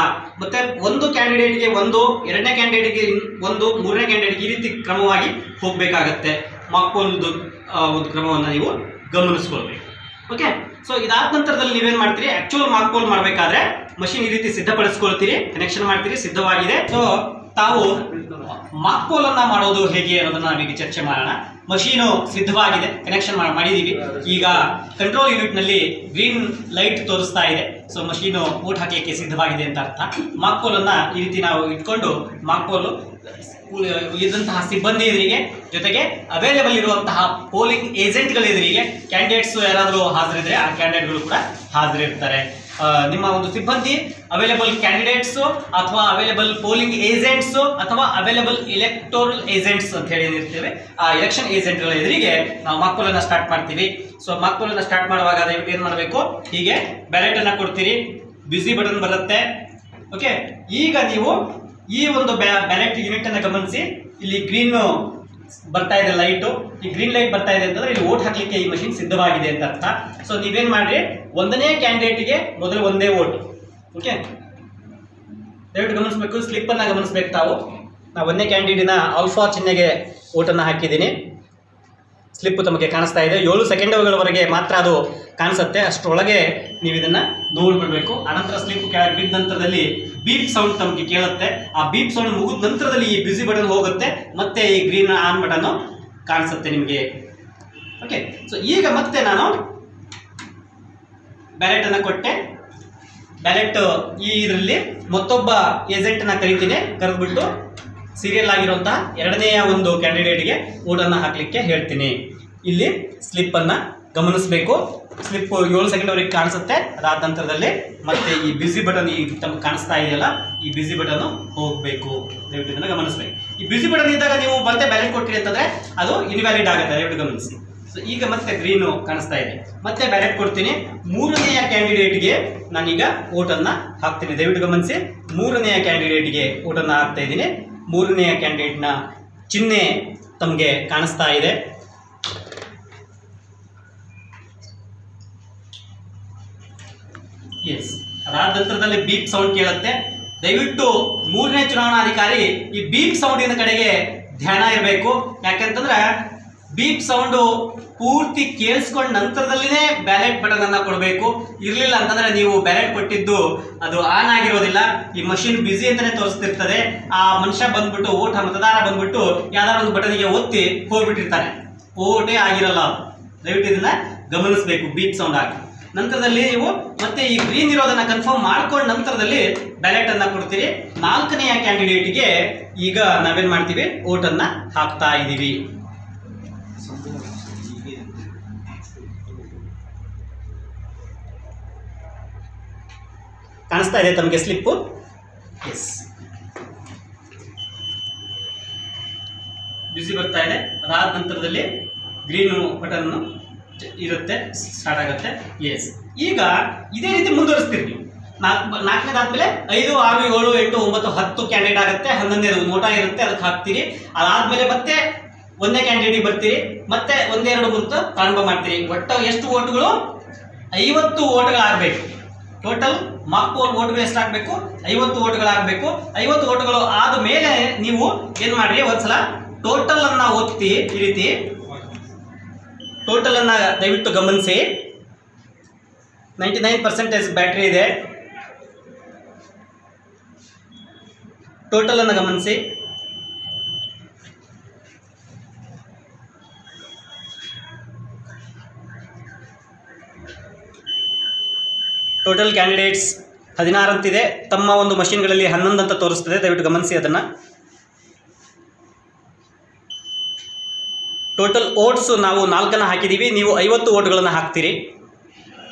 ಮತ್ತೆ ಒಂದು ಕ್ಯಾಂಡಿಡೇಟ್ಗೆ ಒಂದು, ಎರಡನೇ ಕ್ಯಾಂಡಿಡೇಟ್ಗೆ ಒಂದು, ಮೂರನೇ ಕ್ಯಾಂಡಿಡೇಟ್ಗೆ ಈ ರೀತಿ ಕ್ರಮವಾಗಿ ಹೋಗಬೇಕಾಗತ್ತೆ. ಮಾಕ್ ಪೋಲ್ದು ಒಂದು ಕ್ರಮವನ್ನು ನೀವು ಗಮನಿಸ್ಕೊಳ್ಬೇಕು. ಓಕೆ. ಸೊ ಇದಾದ ನಂತರದಲ್ಲಿ ನೀವೇನ್ ಮಾಡ್ತೀರಿ, ಆಕ್ಚುಯಲ್ ಮಾಕ್ ಪೋಲ್ ಮಾಡಬೇಕಾದ್ರೆ ಮಷಿನ್ ಈ ರೀತಿ ಸಿದ್ಧಪಡಿಸ್ಕೊಳ್ತೀರಿ, ಕನೆಕ್ಷನ್ ಮಾಡ್ತೀರಿ, ಸಿದ್ಧವಾಗಿದೆ. ಸೊ ತಾವು ಮಾಕ್ ಪೋಲ್ ಅನ್ನ ಮಾಡೋದು ಹೇಗೆ ಅನ್ನೋದನ್ನ ನಾವೀಗ ಚರ್ಚೆ ಮಾಡೋಣ. ಮಷೀನು ಸಿದ್ಧವಾಗಿದೆ, ಕನೆಕ್ಷನ್ ಮಾಡಿದೀವಿ. ಈಗ ಕಂಟ್ರೋಲ್ ಯೂನಿಟ್ ನಲ್ಲಿ ಗ್ರೀನ್ ಲೈಟ್ ತೋರಿಸ್ತಾ ಇದೆ. ಸೊ ಮಷೀನು ಓಟ್ ಹಾಕಲಿಕ್ಕೆ ಸಿದ್ಧವಾಗಿದೆ ಅಂತ ಅರ್ಥ. ಮಾಕ್ ಪೋಲ್ ಅನ್ನ ಈ ರೀತಿ ನಾವು ಇಟ್ಕೊಂಡು ಮಾಕ್ ಪೋಲ್ ಇದ್ದಂತಹ ಸಿಬ್ಬಂದಿ ಎದುರಿಗೆ, ಜೊತೆಗೆ ಅವೈಲೇಬಲ್ ಇರುವಂತಹ ಪೋಲಿಂಗ್ ಏಜೆಂಟ್ಗಳ ಎದುರಿಗೆ, ಕ್ಯಾಂಡಿಡೇಟ್ಸ್ ಯಾರಾದರೂ ಹಾಜರಿದ್ರೆ ಆ ಕ್ಯಾಂಡಿಡೇಟ್ಗಳು ಕೂಡ ಹಾಜರಿರ್ತಾರೆ. ನಿಮ್ಮ ಒಂದು ಸಿಬ್ಬಂದಿ ಅವೈಲೇಬಲ್ ಕ್ಯಾಂಡಿಡೇಟ್ಸ್ ಅಥವಾ ಅವೈಲೇಬಲ್ ಪೋಲಿಂಗ್ ಏಜೆಂಟ್ಸ್ ಅಥವಾ ಅವೈಲೇಬಲ್ ಎಲೆಕ್ಟೋರಲ್ ಏಜೆಂಟ್ಸ್ ಅಂತ ಹೇಳಿ ಏನಿರ್ತೇವೆ, ಆ ಎಲೆಕ್ಷನ್ ಏಜೆಂಟ್ಗಳ ಎದುರಿಗೆ ನಾವು ಮಾಕ್ ಪೋಲ್ ಅನ್ನ ಸ್ಟಾರ್ಟ್ ಮಾಡ್ತೀವಿ. ಸೊ ಮಾಕ್ ಪೋಲ್ ಅನ್ನ ಸ್ಟಾರ್ಟ್ ಮಾಡುವಾಗ ದಯವಿಟ್ಟು ಏನ್ ಮಾಡಬೇಕು, ಹೀಗೆ ಬ್ಯಾಲೆಟ್ ಅನ್ನ ಕೊಡ್ತೀರಿ, ಬಿಸಿ ಬಟನ್ ಬರುತ್ತೆ. ಓಕೆ. ಈಗ ನೀವು ಈ ಒಂದು ಬ್ಯಾಲೆಟ್ ಯೂನಿಟ್ ಅನ್ನ ಗಮನಿಸಿ, ಇಲ್ಲಿ ಗ್ರೀನ್ ಬರ್ತಾ ಇದೆ ಲೈಟು. ಈ ಗ್ರೀನ್ ಲೈಟ್ ಬರ್ತಾ ಇದೆ ಅಂತಂದ್ರೆ ಇಲ್ಲಿ ಓಟ್ ಹಾಕ್ಲಿಕ್ಕೆ ಈ ಮಷಿನ್ ಸಿದ್ಧವಾಗಿದೆ ಅಂತ ಅರ್ಥ. ಸೊ ನೀವೇನ್ ಮಾಡ್ರಿ, ಒಂದನೇ ಕ್ಯಾಂಡಿಡೇಟ್ಗೆ ಮೊದಲು ಒಂದೇ ಓಟ್. ಓಕೆ, ದಯವಿಟ್ಟು ಗಮನಿಸಬೇಕು, ಸ್ಲಿಪ್ ಅನ್ನ ಗಮನಿಸಬೇಕು ತಾವು. ನಾವು ಒಂದನೇ ಕ್ಯಾಂಡಿಡೇಟ್ನ ಆಲ್ಫಾ ಚಿಹ್ನೆಗೆ ಓಟನ್ನು ಹಾಕಿದ್ದೀನಿ. ಸ್ಲಿಪ್ ತಮಗೆ ಕಾಣಿಸ್ತಾ ಇದೆ. 7 ಸೆಕೆಂಡ್ಗಳವರೆಗೆ ಮಾತ್ರ ಅದು ಕಾಣಿಸುತ್ತೆ, ಅಷ್ಟರೊಳಗೆ ನೀವು ಇದನ್ನ ನೋಡ್ಬಿಡ್ಬೇಕು. ಆನಂತರ ಸ್ಲಿಪ್ ಕೆಳಗೆ ಬಿದ್ದ ನಂತರದಲ್ಲಿ ಬೀಪ್ ಸೌಂಡ್ ತಮಗೆ ಕೇಳುತ್ತೆ. ಆ ಬೀಪ್ ಸೌಂಡ್ ಮುಗಿದ ನಂತರದಲ್ಲಿ ಈ ಬಿಸಿ ಬಟನ್ ಹೋಗುತ್ತೆ, ಮತ್ತೆ ಈ ಗ್ರೀನ್ ಆನ್ ಬಟನ್ ಕಾಣಿಸುತ್ತೆ ನಿಮಗೆ. ಓಕೆ. ಸೊ ಈಗ ಮತ್ತೆ ನಾನು ಬ್ಯಾಲೆಟ್ ಅನ್ನ ಕೊಟ್ಟೆ. ಬ್ಯಾಲೆಟ್ ಈ ಇದರಲ್ಲಿ ಮತ್ತೊಬ್ಬ ಏಜೆಂಟ್ ಅನ್ನ ಕರಿತೀನಿ, ಕರೆದ್ಬಿಟ್ಟು ಸೀರಿಯಲ್ ಆಗಿರುವಂತಹ ಎರಡನೆಯ ಒಂದು ಕ್ಯಾಂಡಿಡೇಟ್ಗೆ ಓಟನ್ನು ಹಾಕಲಿಕ್ಕೆ ಹೇಳ್ತೀನಿ. ಇಲ್ಲಿ ಸ್ಲಿಪ್ ಅನ್ನ ಗಮನಿಸಬೇಕು. ಸ್ಲಿಪ್ 7 ಸೆಕೆಂಡ್ವರೆಗೆ ಕಾಣಿಸುತ್ತೆ. ಅದಾದ ನಂತರದಲ್ಲಿ ಮತ್ತೆ ಈ ಬಿಸಿ ಬಟನ್ ಈ ತಮಗೆ ಕಾಣಿಸ್ತಾ ಇದೆಯಲ್ಲ, ಈ ಬಿಸಿ ಬಟನ್ ಹೋಗಬೇಕು. ದಯವಿಟ್ಟು ಇದನ್ನು ಗಮನಿಸಬೇಕು. ಈ ಬಿಸಿ ಬಟನ್ ಇದ್ದಾಗ ನೀವು ಮತ್ತೆ ಬ್ಯಾಲೆಟ್ ಕೊಟ್ಟಿರಿ ಅಂತಂದ್ರೆ ಅದು ಇನ್ವ್ಯಾಲಿಡ್ ಆಗುತ್ತೆ, ದಯವಿಟ್ಟು ಗಮನಿಸಿ. ಸೊ ಈಗ ಮತ್ತೆ ಗ್ರೀನು ಕಾಣಿಸ್ತಾ ಇದೆ, ಮತ್ತೆ ಬ್ಯಾಲೆಟ್ ಕೊಡ್ತೀನಿ. 3ನೇಯ ಕ್ಯಾಂಡಿಡೇಟ್ಗೆ ನಾನೀಗ ಓಟನ್ನು ಹಾಕ್ತೀನಿ. ದಯವಿಟ್ಟು ಗಮನಿಸಿ, 3ನೇಯ ಕ್ಯಾಂಡಿಡೇಟ್ಗೆ ಓಟನ್ನು ಹಾಕ್ತಾ ಇದ್ದೀನಿ. 3ನೇಯ ಕ್ಯಾಂಡಿಡೇಟ್ನ ಚಿಹ್ನೆ ತಮಗೆ ಕಾಣಿಸ್ತಾ ಇದೆ. ಎಸ್. ಅದಾದ ನಂತರದಲ್ಲಿ ಬೀಪ್ ಸೌಂಡ್ ಕೇಳುತ್ತೆ. ದಯವಿಟ್ಟು 3ನೇ ಚುನಾವಣಾಧಿಕಾರಿ ಈ ಬೀಪ್ ಸೌಂಡಿನ ಕಡೆಗೆ ಧ್ಯಾನ ಇರಬೇಕು. ಯಾಕಂತಂದ್ರೆ ಬೀಪ್ ಸೌಂಡು ಪೂರ್ತಿ ಕೇಳಿಸ್ಕೊಂಡ ನಂತರದಲ್ಲಿನೇ ಬ್ಯಾಲೆಟ್ ಬಟನ್ ಅನ್ನ ಕೊಡಬೇಕು. ಇರಲಿಲ್ಲ ಅಂತಂದ್ರೆ ನೀವು ಬ್ಯಾಲೆಟ್ ಕೊಟ್ಟಿದ್ದು ಅದು ಆನ್ ಆಗಿರೋದಿಲ್ಲ, ಈ ಮಷಿನ್ ಬಿಸಿ ಅಂತಾನೆ ತೋರಿಸ್ತಿರ್ತದೆ. ಆ ಮನುಷ್ಯ ಬಂದ್ಬಿಟ್ಟು ಮತದಾರ ಬಂದ್ಬಿಟ್ಟು ಯಾವ್ದಾರ ಒಂದು ಬಟನ್ಗೆ ಒತ್ತಿ ಹೋಗ್ಬಿಟ್ಟಿರ್ತಾನೆ, ಓಟೇ ಆಗಿರಲ್ಲ. ದಯವಿಟ್ಟು ಇದನ್ನ ಗಮನಿಸಬೇಕು. ಬೀಪ್ ಸೌಂಡ್ ಆಗಿ ನಂತರದಲ್ಲಿ ನೀವು ಮತ್ತೆ ಈ ಗ್ರೀನ್ ಇರೋದನ್ನ ಕನ್ಫರ್ಮ್ ಮಾಡ್ಕೊಂಡ ನಂತರದಲ್ಲಿ ಬ್ಯಾಲೆಟ್ ಅನ್ನ ಕೊಡ್ತೀರಿ. 4ನೇಯ ಕ್ಯಾಂಡಿಡೇಟ್ಗೆ ಈಗ ನಾವೇನ್ ಮಾಡ್ತೀವಿ, ಓಟನ್ನ ಹಾಕ್ತಾ ಇದ್ದೀವಿ. ಕಾಣಿಸ್ತಾ ಇದೆ ತಮಗೆ ಸ್ಲಿಪ್ಪು? ಎಸ್. ಬಿಸಿ ಬರ್ತಾ ಇದೆ. ಅದಾದ ನಂತರದಲ್ಲಿ ಗ್ರೀನ್ ಬಟನ್ ಇರುತ್ತೆ, ಸ್ಟಾರ್ಟ್ ಆಗುತ್ತೆ. ಎಸ್. ಈಗ ಇದೇ ರೀತಿ ಮುಂದುವರಿಸ್ತೀರಿ ನೀವು. 4ನೇದಾದ್ಮೇಲೆ 5, 6, 7, 8, 9, 10 ಕ್ಯಾಂಡಿಡೇಟ್ ಆಗುತ್ತೆ. 11ನೇದು ನೋಟಾ ಇರುತ್ತೆ, ಅದಕ್ಕೆ ಹಾಕ್ತೀರಿ. ಅದಾದ್ಮೇಲೆ ಮತ್ತೆ 1ನೇ ಕ್ಯಾಂಡಿಡೇಟ್ ಬರ್ತೀರಿ, ಮತ್ತೆ 1, 2, 3 ಪ್ರಾರಂಭ ಮಾಡ್ತೀರಿ. ಒಟ್ಟು ಎಷ್ಟು ಓಟ್ಗಳು? 50 ಓಟ್ಗಳಾಗಬೇಕು. ಟೋಟಲ್ ಮಾಕ್ ಪೋಲ್ ಓಟ್ಗಳು ಎಷ್ಟಾಗಬೇಕು? 50 ಓಟ್ಗಳಾಗಬೇಕು. 50 ಓಟ್ಗಳು ಆದ ಮೇಲೆ ನೀವು ಏನ್ ಮಾಡ್ರಿ, ಒಂದ್ಸಲ ಟೋಟಲ್ ಅನ್ನ ಒತ್ತಿ. ಈ ರೀತಿ ಟೋಟಲ್ ಅನ್ನ ದಯವಿಟ್ಟು ಗಮನಿಸಿ. 99% ಬ್ಯಾಟ್ರಿ ಇದೆ. ಟೋಟಲ್ ಅನ್ನ ಗಮನಿಸಿ. ಟೋಟಲ್ ಕ್ಯಾಂಡಿಡೇಟ್ಸ್ 16 ಅಂತಿದೆ. ತಮ್ಮ ಒಂದು ಮಷಿನ್ಗಳಲ್ಲಿ 11 ಅಂತ ತೋರಿಸ್ತದೆ, ದಯವಿಟ್ಟು ಗಮನಿಸಿ ಅದನ್ನು. ಟೋಟಲ್ ಓಟ್ಸ್ ನಾವು 4 ಹಾಕಿದ್ದೀವಿ. ನೀವು 50 ಓಟ್ಗಳನ್ನು ಹಾಕ್ತೀರಿ.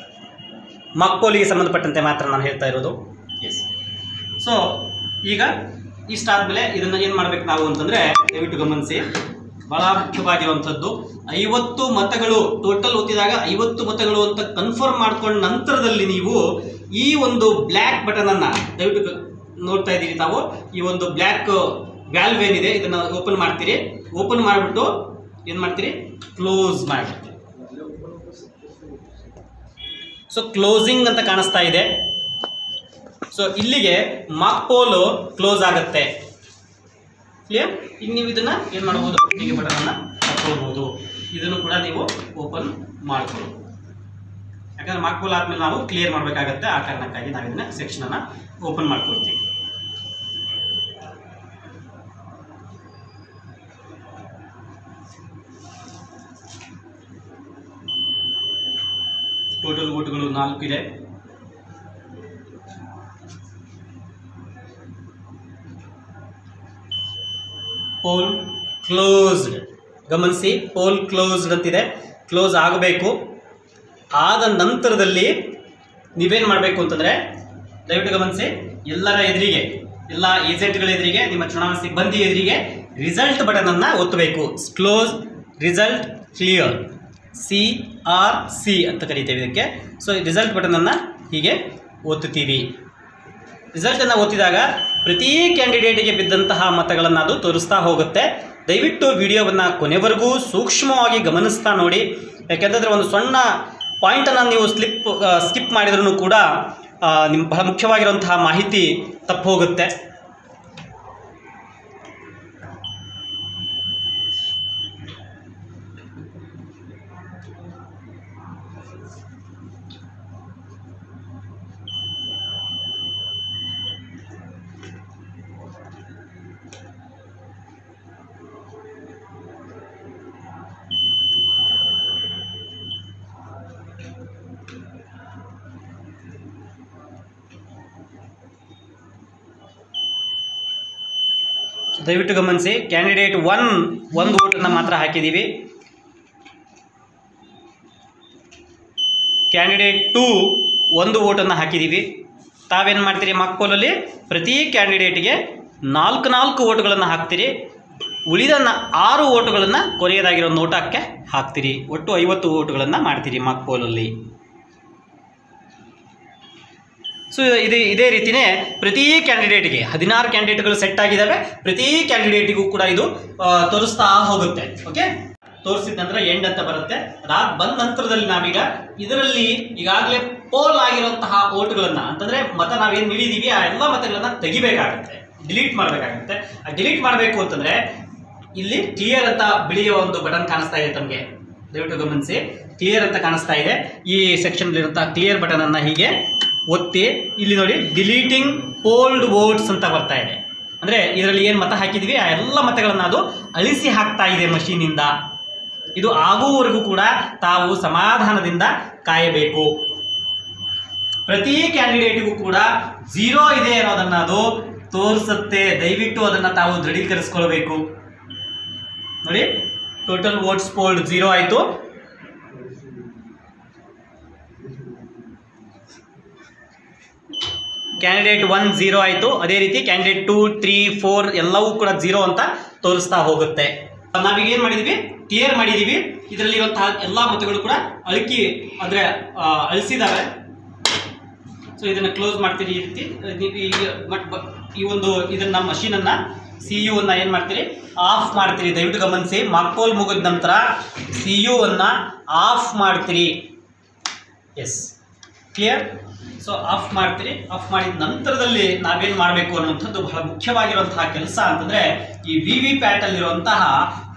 ಮಾಕ್ ಪೋಲಿಗೆ ಸಂಬಂಧಪಟ್ಟಂತೆ ಮಾತ್ರ ನಾನು ಹೇಳ್ತಾ ಇರೋದು. ಎಸ್. ಸೊ ಈಗ ಇಷ್ಟಾದ್ಮೇಲೆ ಇದನ್ನು ಏನು ಮಾಡ್ಬೇಕು ನಾವು ಅಂತಂದರೆ, ದಯವಿಟ್ಟು ಗಮನಿಸಿ, ಬಹಳ ಮುಖ್ಯವಾಗಿರುವಂಥದ್ದು 50 ಮತಗಳು ಟೋಟಲ್ ಒತ್ತಿದಾಗ 50 ಮತಗಳು ಅಂತ ಕನ್ಫರ್ಮ್ ಮಾಡ್ಕೊಂಡ ನಂತರದಲ್ಲಿ ನೀವು ಈ ಒಂದು ಬ್ಲ್ಯಾಕ್ ಬಟನ್ ಅನ್ನ ದಯವಿಟ್ಟು ನೋಡ್ತಾ ಇದ್ದೀರಿ ತಾವು. ಈ ಒಂದು ಬ್ಲ್ಯಾಕ್ ವ್ಯಾಲ್ವ್ ಏನಿದೆ ಇದನ್ನು ಓಪನ್ ಮಾಡ್ತೀರಿ. ಓಪನ್ ಮಾಡಿಬಿಟ್ಟು ಏನು ಮಾಡ್ತೀರಿ, ಕ್ಲೋಸ್ ಮಾಡ್ತೀರಿ. ಸೊ ಕ್ಲೋಸಿಂಗ್ ಅಂತ ಕಾಣಿಸ್ತಾ ಇದೆ. ಸೊ ಇಲ್ಲಿಗೆ ಮಾಕ್ ಪೋಲ್ ಕ್ಲೋಸ್ ಆಗುತ್ತೆ. ಕ್ಲಿಯರ್? ಈಗ ನೀವು ಇದನ್ನ ಏನು ಮಾಡಬಹುದು, ಹೀಗೆ ಬಟನ್ ಅನ್ನ ಹಾಕೊಳ್ಬಹುದು. ಇದನ್ನು ಕೂಡ ನೀವು ಓಪನ್ ಮಾಡ್ಕೊಳ್ಳಿ. ಯಾಕಂದ್ರೆ ಮಾರ್ಕ್ ಪೋಲ್ ಆದ್ಮೇಲೆ ನಾವು ಕ್ಲಿಯರ್ ಮಾಡಬೇಕಾಗತ್ತೆ. ಆ ಕಾರಣಕ್ಕಾಗಿ ನಾವು ಇದನ್ನ ಸೆಕ್ಷನ್ ಅನ್ನ ಓಪನ್ ಮಾಡ್ಕೊಳ್ತೀವಿ. ಟೋಟಲ್ ವೋಟ್ಗಳು 4 ಇದೆ. ಪೋಲ್ ಕ್ಲೋಸ್ಡ್, ಗಮನಿಸಿ ಪೋಲ್ ಕ್ಲೋಸ್ಡ್ ಅಂತಿದೆ. ಕ್ಲೋಸ್ ಆಗಬೇಕು. ಆದ ನಂತರದಲ್ಲಿ ನೀವೇನು ಮಾಡಬೇಕು ಅಂತಂದರೆ, ದಯವಿಟ್ಟು ಗಮನಿಸಿ, ಎಲ್ಲರ ಎದುರಿಗೆ, ಎಲ್ಲ ಏಜೆಂಟ್ಗಳ ಎದುರಿಗೆ, ನಿಮ್ಮ ಚುನಾವಣಾ ಸಿಬ್ಬಂದಿ ಎದುರಿಗೆ ರಿಸಲ್ಟ್ ಬಟನ್ ಅನ್ನು ಒತ್ತಬೇಕು. ಕ್ಲೋಸ್, ರಿಸಲ್ಟ್, ಕ್ಲಿಯರ್, CRC ಅಂತ ಕರೀತೇವೆ ಇದಕ್ಕೆ. ಸೊ ರಿಸಲ್ಟ್ ಬಟನ್ ಅನ್ನು ಹೀಗೆ ಒತ್ತುತ್ತೀವಿ. ರಿಸಲ್ಟನ್ನು ಒತ್ತಿದಾಗ ಪ್ರತಿ ಕ್ಯಾಂಡಿಡೇಟಿಗೆ ಬಿದ್ದಂತಹ ಮತಗಳನ್ನು ಅದು ತೋರಿಸ್ತಾ ಹೋಗುತ್ತೆ. ದಯವಿಟ್ಟು ವಿಡಿಯೋವನ್ನು ಕೊನೆವರೆಗೂ ಸೂಕ್ಷ್ಮವಾಗಿ ಗಮನಿಸ್ತಾ ನೋಡಿ. ಯಾಕೆಂದರೆ ಒಂದು ಸಣ್ಣ ಪಾಯಿಂಟನ್ನು ನೀವು ಸ್ಕಿಪ್ ಮಾಡಿದ್ರೂ ಕೂಡ ನಿಮ್ಮ ಬಹಳ ಮುಖ್ಯವಾಗಿರುವಂತಹ ಮಾಹಿತಿ ತಪ್ಪು ಹೋಗುತ್ತೆ. ದಯವಿಟ್ಟು ಗಮನಿಸಿ, ಕ್ಯಾಂಡಿಡೇಟ್ 1 ಒಂದು ವೋಟನ್ನು ಮಾತ್ರ ಹಾಕಿದ್ದೀವಿ. ಕ್ಯಾಂಡಿಡೇಟ್ 2 ಒಂದು ವೋಟನ್ನು ಹಾಕಿದ್ದೀವಿ. ತಾವೇನು ಮಾಡ್ತೀರಿ, ಮಾರ್ಕ್ ಪೋಲಲ್ಲಿ ಪ್ರತಿ ಕ್ಯಾಂಡಿಡೇಟ್ಗೆ 4 ವೋಟುಗಳನ್ನು ಹಾಕ್ತೀರಿ. ಉಳಿದ 6 ವೋಟುಗಳನ್ನು ಕೊನೆಯದಾಗಿರೋ ನೋಟಕ್ಕೆ ಹಾಕ್ತೀರಿ. ಒಟ್ಟು 50 ವೋಟುಗಳನ್ನು ಮಾಡ್ತೀರಿ ಮಾರ್ಕ್ ಪೋಲಲ್ಲಿ. ಸೊ ಇದೇ ರೀತಿಯೇ ಪ್ರತಿ ಕ್ಯಾಂಡಿಡೇಟ್ಗೆ 16 ಕ್ಯಾಂಡಿಡೇಟ್ಗಳು ಸೆಟ್ ಆಗಿದ್ದಾವೆ. ಪ್ರತಿ ಕ್ಯಾಂಡಿಡೇಟಿಗೂ ಕೂಡ ಇದು ತೋರಿಸ್ತಾ ಹೋಗುತ್ತೆ. ಓಕೆ, ತೋರಿಸಿದ ನಂತರ ಎಂಡ್ ಅಂತ ಬರುತ್ತೆ. ಬಂದ ನಂತರದಲ್ಲಿ ನಾವೀಗ ಇದರಲ್ಲಿ ಈಗಾಗಲೇ ಪೋಲ್ ಆಗಿರುವಂತಹ ವೋಟ್ಗಳನ್ನು, ಅಂತಂದರೆ ಮತ ನಾವೇನು ನೀಡಿದ್ದೀವಿ ಆ ಎಲ್ಲ ಮತಗಳನ್ನು ತೆಗಿಬೇಕಾಗುತ್ತೆ, ಡಿಲೀಟ್ ಮಾಡಬೇಕಾಗುತ್ತೆ. ಆ ಡಿಲೀಟ್ ಮಾಡಬೇಕು ಅಂತಂದರೆ ಇಲ್ಲಿ ಕ್ಲಿಯರ್ ಅಂತ ಬಿಳಿಯ ಒಂದು ಬಟನ್ ಕಾಣಿಸ್ತಾ ಇದೆ ತಮಗೆ. ದಯವಿಟ್ಟು ಗಮನಿಸಿ, ಕ್ಲಿಯರ್ ಅಂತ ಕಾಣಿಸ್ತಾ ಇದೆ. ಈ ಸೆಕ್ಷನ್ನಲ್ಲಿರುವಂತಹ ಕ್ಲಿಯರ್ ಬಟನ್ ಅನ್ನು ಹೀಗೆ ಒತ್ತಿ, ಇಲ್ಲಿ ನೋಡಿ ಡಿಲೀಟಿಂಗ್ ಪೋಲ್ಡ್ ವೋಟ್ಸ್ ಅಂತ ಬರ್ತಾ ಇದೆ. ಅಂದರೆ ಇದರಲ್ಲಿ ಏನು ಮತ ಹಾಕಿದ್ವಿ ಆ ಎಲ್ಲ ಮತಗಳನ್ನು ಅದು ಅಳಿಸಿ ಹಾಕ್ತಾ ಇದೆ ಮಷೀನಿಂದ. ಇದು ಆಗುವವರೆಗೂ ಕೂಡ ತಾವು ಸಮಾಧಾನದಿಂದ ಕಾಯಬೇಕು. ಪ್ರತಿ ಕ್ಯಾಂಡಿಡೇಟಿಗೂ ಕೂಡ 0 ಇದೆ ಅನ್ನೋದನ್ನು ಅದು ತೋರಿಸುತ್ತೆ. ದಯವಿಟ್ಟು ಅದನ್ನು ತಾವು ದೃಢೀಕರಿಸ್ಕೊಳ್ಬೇಕು. ನೋಡಿ, ಟೋಟಲ್ ವೋಟ್ಸ್ ಪೋಲ್ಡ್ 0 ಆಯಿತು. ಕ್ಯಾಂಡಿಡೇಟ್ 1 0 ಆಯಿತು. ಅದೇ ರೀತಿ ಕ್ಯಾಂಡಿಡೇಟ್ 2, 3, 4 ಎಲ್ಲವೂ ಕೂಡ 0 ಅಂತ ತೋರಿಸ್ತಾ ಹೋಗುತ್ತೆ. ನಾವೀಗ ಏನು ಮಾಡಿದ್ದೀವಿ, ಕ್ಲಿಯರ್ ಮಾಡಿದ್ದೀವಿ. ಇದರಲ್ಲಿರುವಂತಹ ಎಲ್ಲ ಮತಗಳು ಕೂಡ ಅಳಿಸಿದಾವೆ. ಸೊ ಇದನ್ನು ಕ್ಲೋಸ್ ಮಾಡ್ತೀರಿ. ಈ ರೀತಿ ಇದನ್ನ ಮಷೀನನ್ನು CU ಅನ್ನು ಏನು ಮಾಡ್ತೀರಿ, ಆಫ್ ಮಾಡ್ತೀರಿ. ದಯವಿಟ್ಟು ಗಮನಿಸಿ, ಮಾರ್ಕ್ ಪೋಲ್ ಮುಗಿದ ನಂತರ CU ಅನ್ನು ಆಫ್ ಮಾಡ್ತೀರಿ. Yes, clear. ಸೊ ಆಫ್ ಮಾಡ್ತೀರಿ. ಆಫ್ ಮಾಡಿದ ನಂತರದಲ್ಲಿ ನಾವೇನು ಮಾಡಬೇಕು ಅನ್ನುವಂಥದ್ದು ಬಹಳ ಮುಖ್ಯವಾಗಿರುವಂತಹ ಕೆಲಸ ಅಂತಂದರೆ, ಈ VVPAT ಅಲ್ಲಿರುವಂತಹ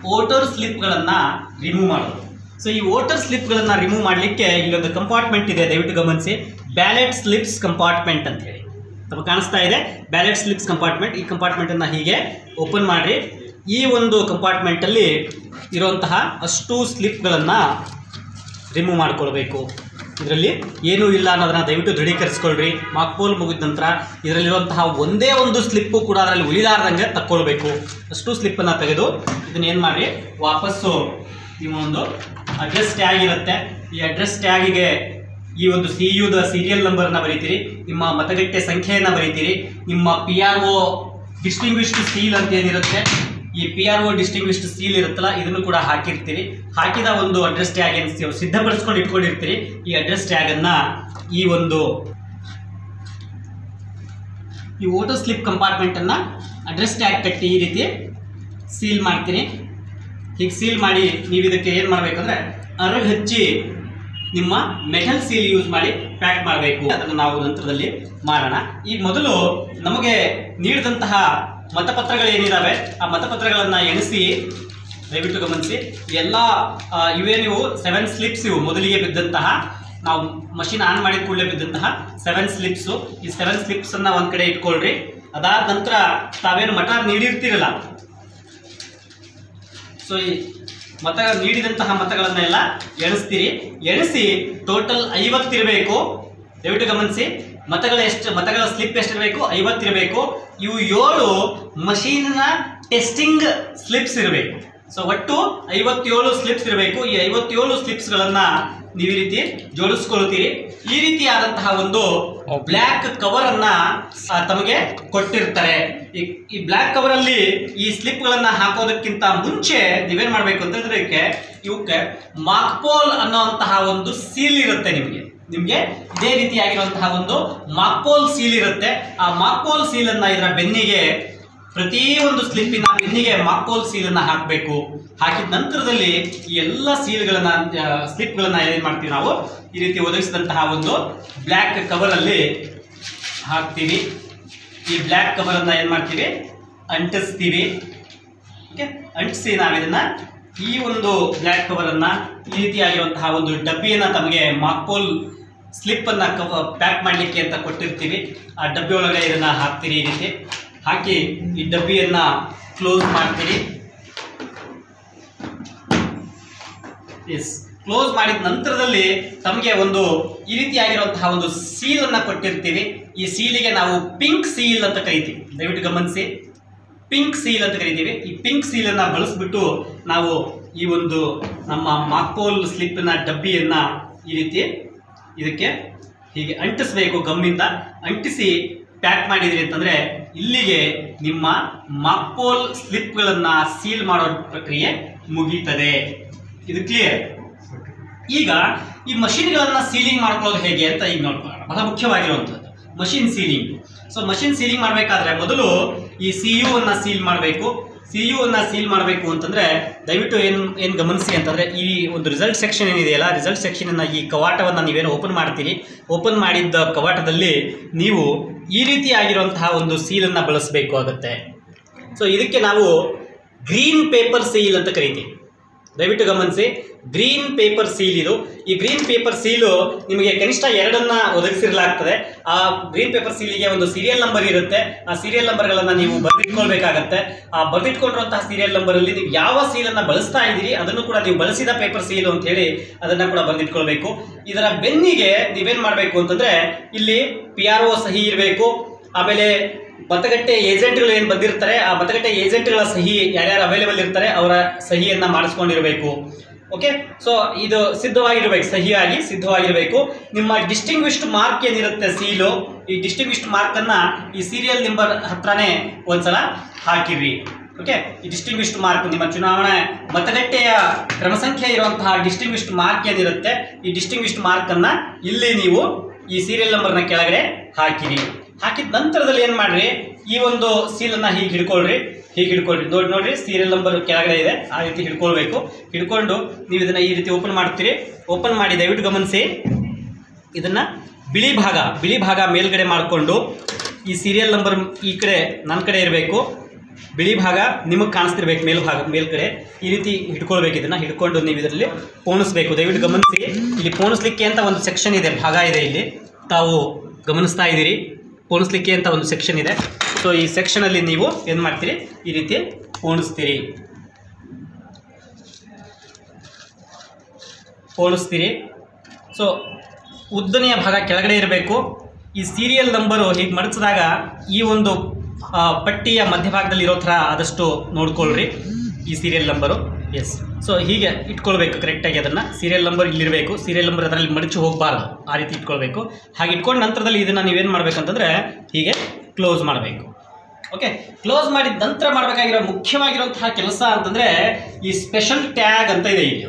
ವೋಟರ್ ಸ್ಲಿಪ್ಗಳನ್ನು ರಿಮೂವ್ ಮಾಡೋದು. ಸೊ ಈ ವೋಟರ್ ಸ್ಲಿಪ್ಗಳನ್ನು ರಿಮೂವ್ ಮಾಡಲಿಕ್ಕೆ ಇಲ್ಲೊಂದು ಕಂಪಾರ್ಟ್ಮೆಂಟ್ ಇದೆ. ದಯವಿಟ್ಟು ಗಮನಿಸಿ, ಬ್ಯಾಲೆಟ್ ಸ್ಲಿಪ್ಸ್ ಕಂಪಾರ್ಟ್ಮೆಂಟ್ ಅಂತ ಹೇಳಿ ತಮಗೆ ಕಾಣಿಸ್ತಾ ಇದೆ. Ballot slips compartment. ಈ ಕಂಪಾರ್ಟ್ಮೆಂಟನ್ನು ಹೀಗೆ ಓಪನ್ ಮಾಡಿರಿ. ಈ ಒಂದು ಕಂಪಾರ್ಟ್ಮೆಂಟಲ್ಲಿ ಇರುವಂತಹ ಅಷ್ಟು ಸ್ಲಿಪ್ಗಳನ್ನು ರಿಮೂವ್ ಮಾಡಿಕೊಳ್ಬೇಕು. ಇದರಲ್ಲಿ ಏನೂ ಇಲ್ಲ ಅನ್ನೋದನ್ನು ದಯವಿಟ್ಟು ದೃಢೀಕರಿಸ್ಕೊಳ್ರಿ. ಮಾರ್ಕ್ ಪೋಲ್ ಮುಗಿದ ನಂತರ ಇದರಲ್ಲಿರುವಂತಹ ಒಂದೇ ಒಂದು ಸ್ಲಿಪ್ಪು ಕೂಡ ಅದರಲ್ಲಿ ಉಳಿಲಾರ್ದಂಗೆ ತಕ್ಕೊಳ್ಬೇಕು. ಅಷ್ಟು ಸ್ಲಿಪ್ಪನ್ನು ತೆಗೆದು ಇದನ್ನೇನು ಮಾಡಿ, ವಾಪಸ್ಸು ನಿಮ್ಮ ಒಂದು ಅಡ್ರೆಸ್ ಟ್ಯಾಗ್ ಇರುತ್ತೆ. ಈ ಅಡ್ರೆಸ್ ಟ್ಯಾಗಿಗೆ ಈ ಒಂದು CUದ ಸೀರಿಯಲ್ ನಂಬರನ್ನು ಬರೀತೀರಿ, ನಿಮ್ಮ ಮತಗಟ್ಟೆ ಸಂಖ್ಯೆಯನ್ನು ಬರೀತೀರಿ, ನಿಮ್ಮ PRO ಡಿಸ್ಟಿಂಗ್ವಿಶ್ಡ್ ಸೀಲ್ ಅಂತ ಏನಿರುತ್ತೆ, ಈ PRO ಡಿಸ್ಟಿಂಗ್ವಿಶ್ಡ್ ಸೀಲ್ ಇರುತ್ತಲ್ಲ, ಇದನ್ನು ಕೂಡ ಹಾಕಿರ್ತೀರಿ. ಹಾಕಿದ ಒಂದು ಅಡ್ರೆಸ್ ಟ್ಯಾಗ್ ಏನು ಸಿದ್ಧಪಡಿಸ್ಕೊಂಡು ಇಟ್ಕೊಂಡಿರ್ತೀರಿ. ಈ ಅಡ್ರೆಸ್ ಟ್ಯಾಗನ್ನು ಈ ವೋಟರ್ ಸ್ಲಿಪ್ ಕಂಪಾರ್ಟ್ಮೆಂಟನ್ನು ಅಡ್ರೆಸ್ ಟ್ಯಾಗ್ ಕಟ್ಟಿ ಈ ರೀತಿ ಸೀಲ್ ಮಾಡ್ತೀನಿ. ಹೀಗೆ ಸೀಲ್ ಮಾಡಿ ನೀವು ಇದಕ್ಕೆ ಏನು ಮಾಡಬೇಕಂದ್ರೆ ಅರಳು ಹಚ್ಚಿ ನಿಮ್ಮ ಮೆಟಲ್ ಸೀಲ್ ಯೂಸ್ ಮಾಡಿ ಪ್ಯಾಕ್ ಮಾಡಬೇಕು. ಅದನ್ನು ನಾವು ನಂತರದಲ್ಲಿ ಮಾಡೋಣ. ಈಗ ಮೊದಲು ನಮಗೆ ನೀಡಿದಂತಹ ಮತಪತ್ರಗಳೇನಿದ್ದಾವೆ ಆ ಮತಪತ್ರಗಳನ್ನು ಎಣಿಸಿ, ದಯವಿಟ್ಟು ಗಮನಿಸಿ, ಎಲ್ಲ ಇವೇ ನೀವು 7 ಸ್ಲಿಪ್ಸ್ ಇವು ಮೊದಲಿಗೆ ಬಿದ್ದಂತಹ ನಾವು ಮಷಿನ್ ಆನ್ ಮಾಡಿದ ಕೂಡಲೇ ಬಿದ್ದಂತಹ 7 ಸ್ಲಿಪ್ಸು. ಈ 7 ಸ್ಲಿಪ್ಸನ್ನು ಒಂದು ಕಡೆ ಇಟ್ಕೊಳ್ರಿ. ಅದಾದ ನಂತರ ತಾವೇನು ಮತ ನೀಡಿರ್ತೀರಲ್ಲ, ಸೊ ಈ ನೀಡಿದಂತಹ ಮತಗಳನ್ನೆಲ್ಲ ಎಣಿಸ್ತೀರಿ. ಎಣಿಸಿ ಟೋಟಲ್ 50 ಇರಬೇಕು. ದಯವಿಟ್ಟು ಗಮನಿಸಿ, ಮತಗಳ ಸ್ಲಿಪ್ ಎಷ್ಟಿರಬೇಕು? 50 ಇರಬೇಕು. ಇವು 7 ಮಷೀನ್ನ ಟೆಸ್ಟಿಂಗ್ ಸ್ಲಿಪ್ಸ್ ಇರಬೇಕು. ಸೊ ಒಟ್ಟು 57 ಸ್ಲಿಪ್ಸ್ ಇರಬೇಕು. ಈ 57 ಸ್ಲಿಪ್ಸ್ಗಳನ್ನು ನೀವು ಈ ರೀತಿ ಜೋಡಿಸ್ಕೊಳ್ತೀರಿ. ಈ ರೀತಿಯಾದಂತಹ ಒಂದು ಬ್ಲ್ಯಾಕ್ ಕವರ್ ಅನ್ನ ತಮಗೆ ಕೊಟ್ಟಿರ್ತಾರೆ. ಈ ಬ್ಲ್ಯಾಕ್ ಕವರ್ ಅಲ್ಲಿ ಈ ಸ್ಲಿಪ್ ಗಳನ್ನ ಹಾಕೋದಕ್ಕಿಂತ ಮುಂಚೆ ನೀವೇನ್ ಮಾಡ್ಬೇಕು ಅಂತಂದ್ರೆ ಇವಕ್ಕೆ ಮಾರ್ಕ್ಪೋಲ್ ಅನ್ನುವಂತಹ ಒಂದು ಸೀಲ್ ಇರುತ್ತೆ. ನಿಮ್ಗೆ ಇದೇ ರೀತಿಯಾಗಿರುವಂತಹ ಒಂದು ಮಾರ್ಕ್ಪೋಲ್ ಸೀಲ್ ಇರುತ್ತೆ. ಆ ಮಾರ್ಕ್ಪೋಲ್ ಸೀಲ್ ಅನ್ನ ಇದರ ಬೆನ್ನಿಗೆ, ಪ್ರತಿಯೊಂದು ಸ್ಲಿಪ್ಪಿನ ಬೆನ್ನಿಗೆ ಮಾರ್ಕ್ಪೋಲ್ ಸೀಲನ್ನು ಹಾಕಬೇಕು. ಹಾಕಿದ ನಂತರದಲ್ಲಿ ಈ ಎಲ್ಲ ಸ್ಲಿಪ್ಗಳನ್ನ ಏನ್ ಮಾಡ್ತೀವಿ ನಾವು ಈ ರೀತಿ ಒದಗಿಸಿದಂತಹ ಒಂದು ಬ್ಲ್ಯಾಕ್ ಕವರ್ ಅಲ್ಲಿ ಹಾಕ್ತೀವಿ. ಈ ಬ್ಲ್ಯಾಕ್ ಕವರ್ ಅನ್ನ ಏನ್ ಮಾಡ್ತೀವಿ? ಅಂಟಿಸ್ತೀವಿ. ಓಕೆ, ಅಂಟಿಸಿ ನಾವಿದನ್ನ ಈ ಒಂದು ಬ್ಲ್ಯಾಕ್ ಕವರ್ ಅನ್ನ ಈ ರೀತಿಯಾಗಿರುವಂತಹ ಒಂದು ಡಬ್ಬಿಯನ್ನ ತಮಗೆ ಮಾರ್ಕ್ಪೋಲ್ ಸ್ಲಿಪ್ ಅನ್ನ ಪ್ಯಾಕ್ ಮಾಡಲಿಕ್ಕೆ ಅಂತ ಕೊಟ್ಟಿರ್ತೀವಿ. ಆ ಡಬ್ಬಿ ಒಳಗಡೆ ಇದನ್ನ ಹಾಕ್ತೀರಿ. ಈ ರೀತಿ ಹಾಕಿ ಈ ಡಬ್ಬಿಯನ್ನ ಕ್ಲೋಸ್ ಮಾಡ್ತೀರಿ. ಕ್ಲೋಸ್ ಮಾಡಿದ ನಂತರದಲ್ಲಿ ತಮಗೆ ಒಂದು ಈ ರೀತಿಯಾಗಿರುವಂತಹ ಒಂದು ಸೀಲ್ ಅನ್ನ ಕೊಟ್ಟಿರ್ತೀವಿ. ಈ ಸೀಲಿಗೆ ನಾವು ಪಿಂಕ್ ಸೀಲ್ ಅಂತ ಕರಿತೀವಿ. ದಯವಿಟ್ಟು ಗಮನಿಸಿ, ಪಿಂಕ್ ಸೀಲ್ ಅಂತ ಕರಿತೀವಿ. ಈ ಪಿಂಕ್ ಸೀಲ್ ಅನ್ನ ಬಳಸ್ಬಿಟ್ಟು ನಾವು ಈ ಒಂದು ನಮ್ಮ ಮಾರ್ಕ್ಪೋಲ್ ಸ್ಲಿಪ್ನ ಡಬ್ಬಿಯನ್ನ ಈ ರೀತಿ ಇದಕ್ಕೆ ಹೀಗೆ ಅಂಟಿಸಬೇಕು. ಗಮ್ಮಿಂದ ಅಂಟಿಸಿ ಪ್ಯಾಕ್ ಮಾಡಿದ್ರಿ ಅಂತಂದ್ರೆ ಇಲ್ಲಿಗೆ ನಿಮ್ಮ ಮಾರ್ಕ್ಪೋಲ್ ಸ್ಲಿಪ್ಗಳನ್ನ ಸೀಲ್ ಮಾಡೋ ಪ್ರಕ್ರಿಯೆ ಮುಗೀತದೆ. ಇದು ಕ್ಲಿಯರ್? ಈಗ ಈ ಮಷಿನ್ಗಳನ್ನ ಸೀಲಿಂಗ್ ಮಾಡ್ಕೊಳ್ಳೋದು ಹೇಗೆ ಅಂತ ಈಗ ನೋಡ್ಕೊಳ್ಳೋಣ. ಬಹಳ ಮುಖ್ಯವಾಗಿರುವಂಥದ್ದು machine sealing. So machine sealing ಮಾಡಬೇಕಾದ್ರೆ ಮೊದಲು ಈ CU ಅನ್ನ ಸೀಲ್ ಮಾಡಬೇಕು. CU ಅನ್ನ ಸೀಲ್ ಮಾಡಬೇಕು ಅಂತಂದ್ರೆ ದಯವಿಟ್ಟು ಏನು ಗಮನಿಸಿ ಅಂತಂದ್ರೆ ಈ ಒಂದು ರಿಸಲ್ಟ್ ಸೆಕ್ಷನ್ ಏನಿದೆಯಲ್ಲ, ರಿಸಲ್ಟ್ ಸೆಕ್ಷನ್ ಅನ್ನ ಈ ಕವಾಟವನ್ನು ನೀವೇನು ಓಪನ್ ಮಾಡ್ತೀರಿ, ಓಪನ್ ಮಾಡಿದ್ದ ಕವಾಟದಲ್ಲಿ ನೀವು ಈ ರೀತಿಯಾಗಿರುವಂತಹ ಒಂದು ಸೀಲನ್ನು ಬಳಸಬೇಕು ಆಗುತ್ತೆ. ಸೊ ಇದಕ್ಕೆ ನಾವು ಗ್ರೀನ್ ಪೇಪರ್ ಸೀಲ್ ಅಂತ ಕರಿತೀವಿ. ದಯವಿಟ್ಟು ಗಮನಿಸಿ, ಗ್ರೀನ್ ಪೇಪರ್ ಸೀಲ್ ಇದು. ಈ ಗ್ರೀನ್ ಪೇಪರ್ ಸೀಲು ನಿಮಗೆ ಕನಿಷ್ಠ 2 ಒದಗಿಸಿರಲಾಗ್ತದೆ. ಆ ಗ್ರೀನ್ ಪೇಪರ್ ಸೀಲಿಗೆ ಒಂದು ಸೀರಿಯಲ್ ನಂಬರ್ ಇರುತ್ತೆ. ಆ ಸೀರಿಯಲ್ ನಂಬರ್ಗಳನ್ನು ನೀವು ಬರೆದಿಟ್ಕೊಳ್ಬೇಕಾಗತ್ತೆ. ಆ ಬರೆದಿಟ್ಕೊಂಡಿರುವಂತಹ ಸೀರಿಯಲ್ ನಂಬರಲ್ಲಿ ನೀವು ಯಾವ ಸೀಲನ್ನು ಬಳಸ್ತಾ ಇದ್ದೀರಿ ಅದನ್ನು ಕೂಡ ನೀವು ಬಳಸಿದ ಪೇಪರ್ ಸೀಲು ಅಂತ ಹೇಳಿ ಅದನ್ನು ಕೂಡ ಬರೆದಿಟ್ಕೊಳ್ಬೇಕು. ಇದರ ಬೆನ್ನಿಗೆ ನೀವೇನು ಮಾಡಬೇಕು ಅಂತಂದರೆ ಇಲ್ಲಿ PRO ಸಹಿ ಇರಬೇಕು. ಆಮೇಲೆ ಮತಗಟ್ಟೆ ಏಜೆಂಟ್ಗಳು ಏನು ಬಂದಿರ್ತಾರೆ ಆ ಮತಗಟ್ಟೆ ಏಜೆಂಟ್ಗಳ ಸಹಿ ಯಾರ್ಯಾರು ಅವೈಲೇಬಲ್ ಇರ್ತಾರೆ ಅವರ ಸಹಿಯನ್ನು ಮಾಡಿಸ್ಕೊಂಡಿರಬೇಕು. ಓಕೆ, ಸೊ ಇದು ಸಿದ್ಧವಾಗಿರ್ಬೇಕು, ಸಹಿಯಾಗಿ ಸಿದ್ಧವಾಗಿರಬೇಕು. ನಿಮ್ಮ ಡಿಸ್ಟಿಂಗ್ವಿಶ್ಡ್ ಮಾರ್ಕ್ ಏನಿರುತ್ತೆ ಸೀಲು, ಈ ಡಿಸ್ಟಿಂಗ್ವಿಶ್ಡ್ ಮಾರ್ಕನ್ನು ಈ ಸೀರಿಯಲ್ ನಂಬರ್ ಹತ್ರನೇ ಒಂದ್ಸಲ ಹಾಕಿರಿ. ಓಕೆ, ಈ ಡಿಸ್ಟಿಂಗ್ವಿಶ್ಡ್ ಮಾರ್ಕ್ ನಿಮ್ಮ ಚುನಾವಣಾ ಮತಗಟ್ಟೆಯ ಕ್ರಮಸಂಖ್ಯೆ ಇರುವಂತಹ ಡಿಸ್ಟಿಂಗ್ವಿಶ್ಡ್ ಮಾರ್ಕ್ ಏನಿರುತ್ತೆ ಈ ಡಿಸ್ಟಿಂಗ್ವಿಶ್ಡ್ ಮಾರ್ಕನ್ನು ಇಲ್ಲಿ ನೀವು ಈ ಸೀರಿಯಲ್ ನಂಬರ್ನ ಕೆಳಗಡೆ ಹಾಕಿರಿ. ಹಾಕಿದ ನಂತರದಲ್ಲಿ ಏನು ಮಾಡ್ರಿ, ಈ ಒಂದು ಸೀಲನ್ನು ಹೀಗೆ ಹಿಡ್ಕೊಳ್ರಿ. ನೋಡ್ರಿ ಸೀರಿಯಲ್ ನಂಬರ್ ಕೆಳಗಡೆ ಇದೆ, ಆ ರೀತಿ ಹಿಡ್ಕೊಳ್ಬೇಕು. ಹಿಡ್ಕೊಂಡು ನೀವು ಇದನ್ನು ಈ ರೀತಿ ಓಪನ್ ಮಾಡ್ತೀರಿ. ಓಪನ್ ಮಾಡಿ ದಯವಿಟ್ಟು ಗಮನಿಸಿ, ಇದನ್ನು ಬಿಳಿ ಭಾಗ ಮೇಲ್ಗಡೆ ಮಾಡಿಕೊಂಡು ಈ ಸೀರಿಯಲ್ ನಂಬರ್ ಈ ಕಡೆ ನನ್ನ ಕಡೆ ಇರಬೇಕು, ಬಿಳಿ ಭಾಗ ನಿಮಗೆ ಕಾಣಿಸ್ತಿರ್ಬೇಕು ಮೇಲ್ಗಡೆ ಈ ರೀತಿ ಹಿಡ್ಕೊಳ್ಬೇಕು. ಇದನ್ನು ಹಿಡ್ಕೊಂಡು ನೀವು ಇದರಲ್ಲಿ ಪೋಣಿಸ್ಬೇಕು. ದಯವಿಟ್ಟು ಗಮನಿಸಿ, ಇಲ್ಲಿ ಪೋಣಿಸ್ಲಿಕ್ಕೆ ಅಂತ ಒಂದು ಸೆಕ್ಷನ್ ಇದೆ, ಭಾಗ ಇದೆ, ಇಲ್ಲಿ ತಾವು ಗಮನಿಸ್ತಾ ಇದ್ದೀರಿ. ಪೋಣಿಸ್ಲಿಕ್ಕೆ ಅಂತ ಒಂದು ಸೆಕ್ಷನ್ ಇದೆ. ಸೊ ಈ ಸೆಕ್ಷನಲ್ಲಿ ನೀವು ಏನು ಮಾಡ್ತೀರಿ, ಈ ರೀತಿ ಪೋಣಿಸ್ತೀರಿ. ಸೊ ಉದ್ದನೆಯ ಭಾಗ ಕೆಳಗಡೆ ಇರಬೇಕು. ಈ ಸೀರಿಯಲ್ ನಂಬರು ಹೀಗೆ ಮಡಚಿದಾಗ ಈ ಒಂದು ಪಟ್ಟಿಯ ಮಧ್ಯಭಾಗದಲ್ಲಿ ಇರೋ ಥರ ಆದಷ್ಟು ನೋಡ್ಕೊಳ್ರಿ ಈ ಸೀರಿಯಲ್ ನಂಬರು. ಎಸ್, ಸೊ ಹೀಗೆ ಇಟ್ಕೊಳ್ಬೇಕು ಕರೆಕ್ಟಾಗಿ. ಅದನ್ನು ಸೀರಿಯಲ್ ನಂಬರ್ ಇಲ್ಲಿರಬೇಕು, ಸೀರಿಯಲ್ ನಂಬರ್ ಅದರಲ್ಲಿ ಮಡಚಿ ಹೋಗಬಾರ್ದು, ಆ ರೀತಿ ಇಟ್ಕೊಳ್ಬೇಕು. ಹಾಗೆ ಇಟ್ಕೊಂಡು ನಂತರದಲ್ಲಿ ಇದನ್ನು ನೀವೇನು ಮಾಡಬೇಕಂತಂದರೆ ಹೀಗೆ ಕ್ಲೋಸ್ ಮಾಡಬೇಕು. ಓಕೆ, ಕ್ಲೋಸ್ ಮಾಡಿದ ನಂತರ ಮಾಡಬೇಕಾಗಿರೋ ಮುಖ್ಯವಾಗಿರುವಂತಹ ಕೆಲಸ ಅಂತಂದರೆ ಈ ಸ್ಪೆಷಲ್ ಟ್ಯಾಗ್ ಅಂತ ಇದೆ ಇಲ್ಲಿ.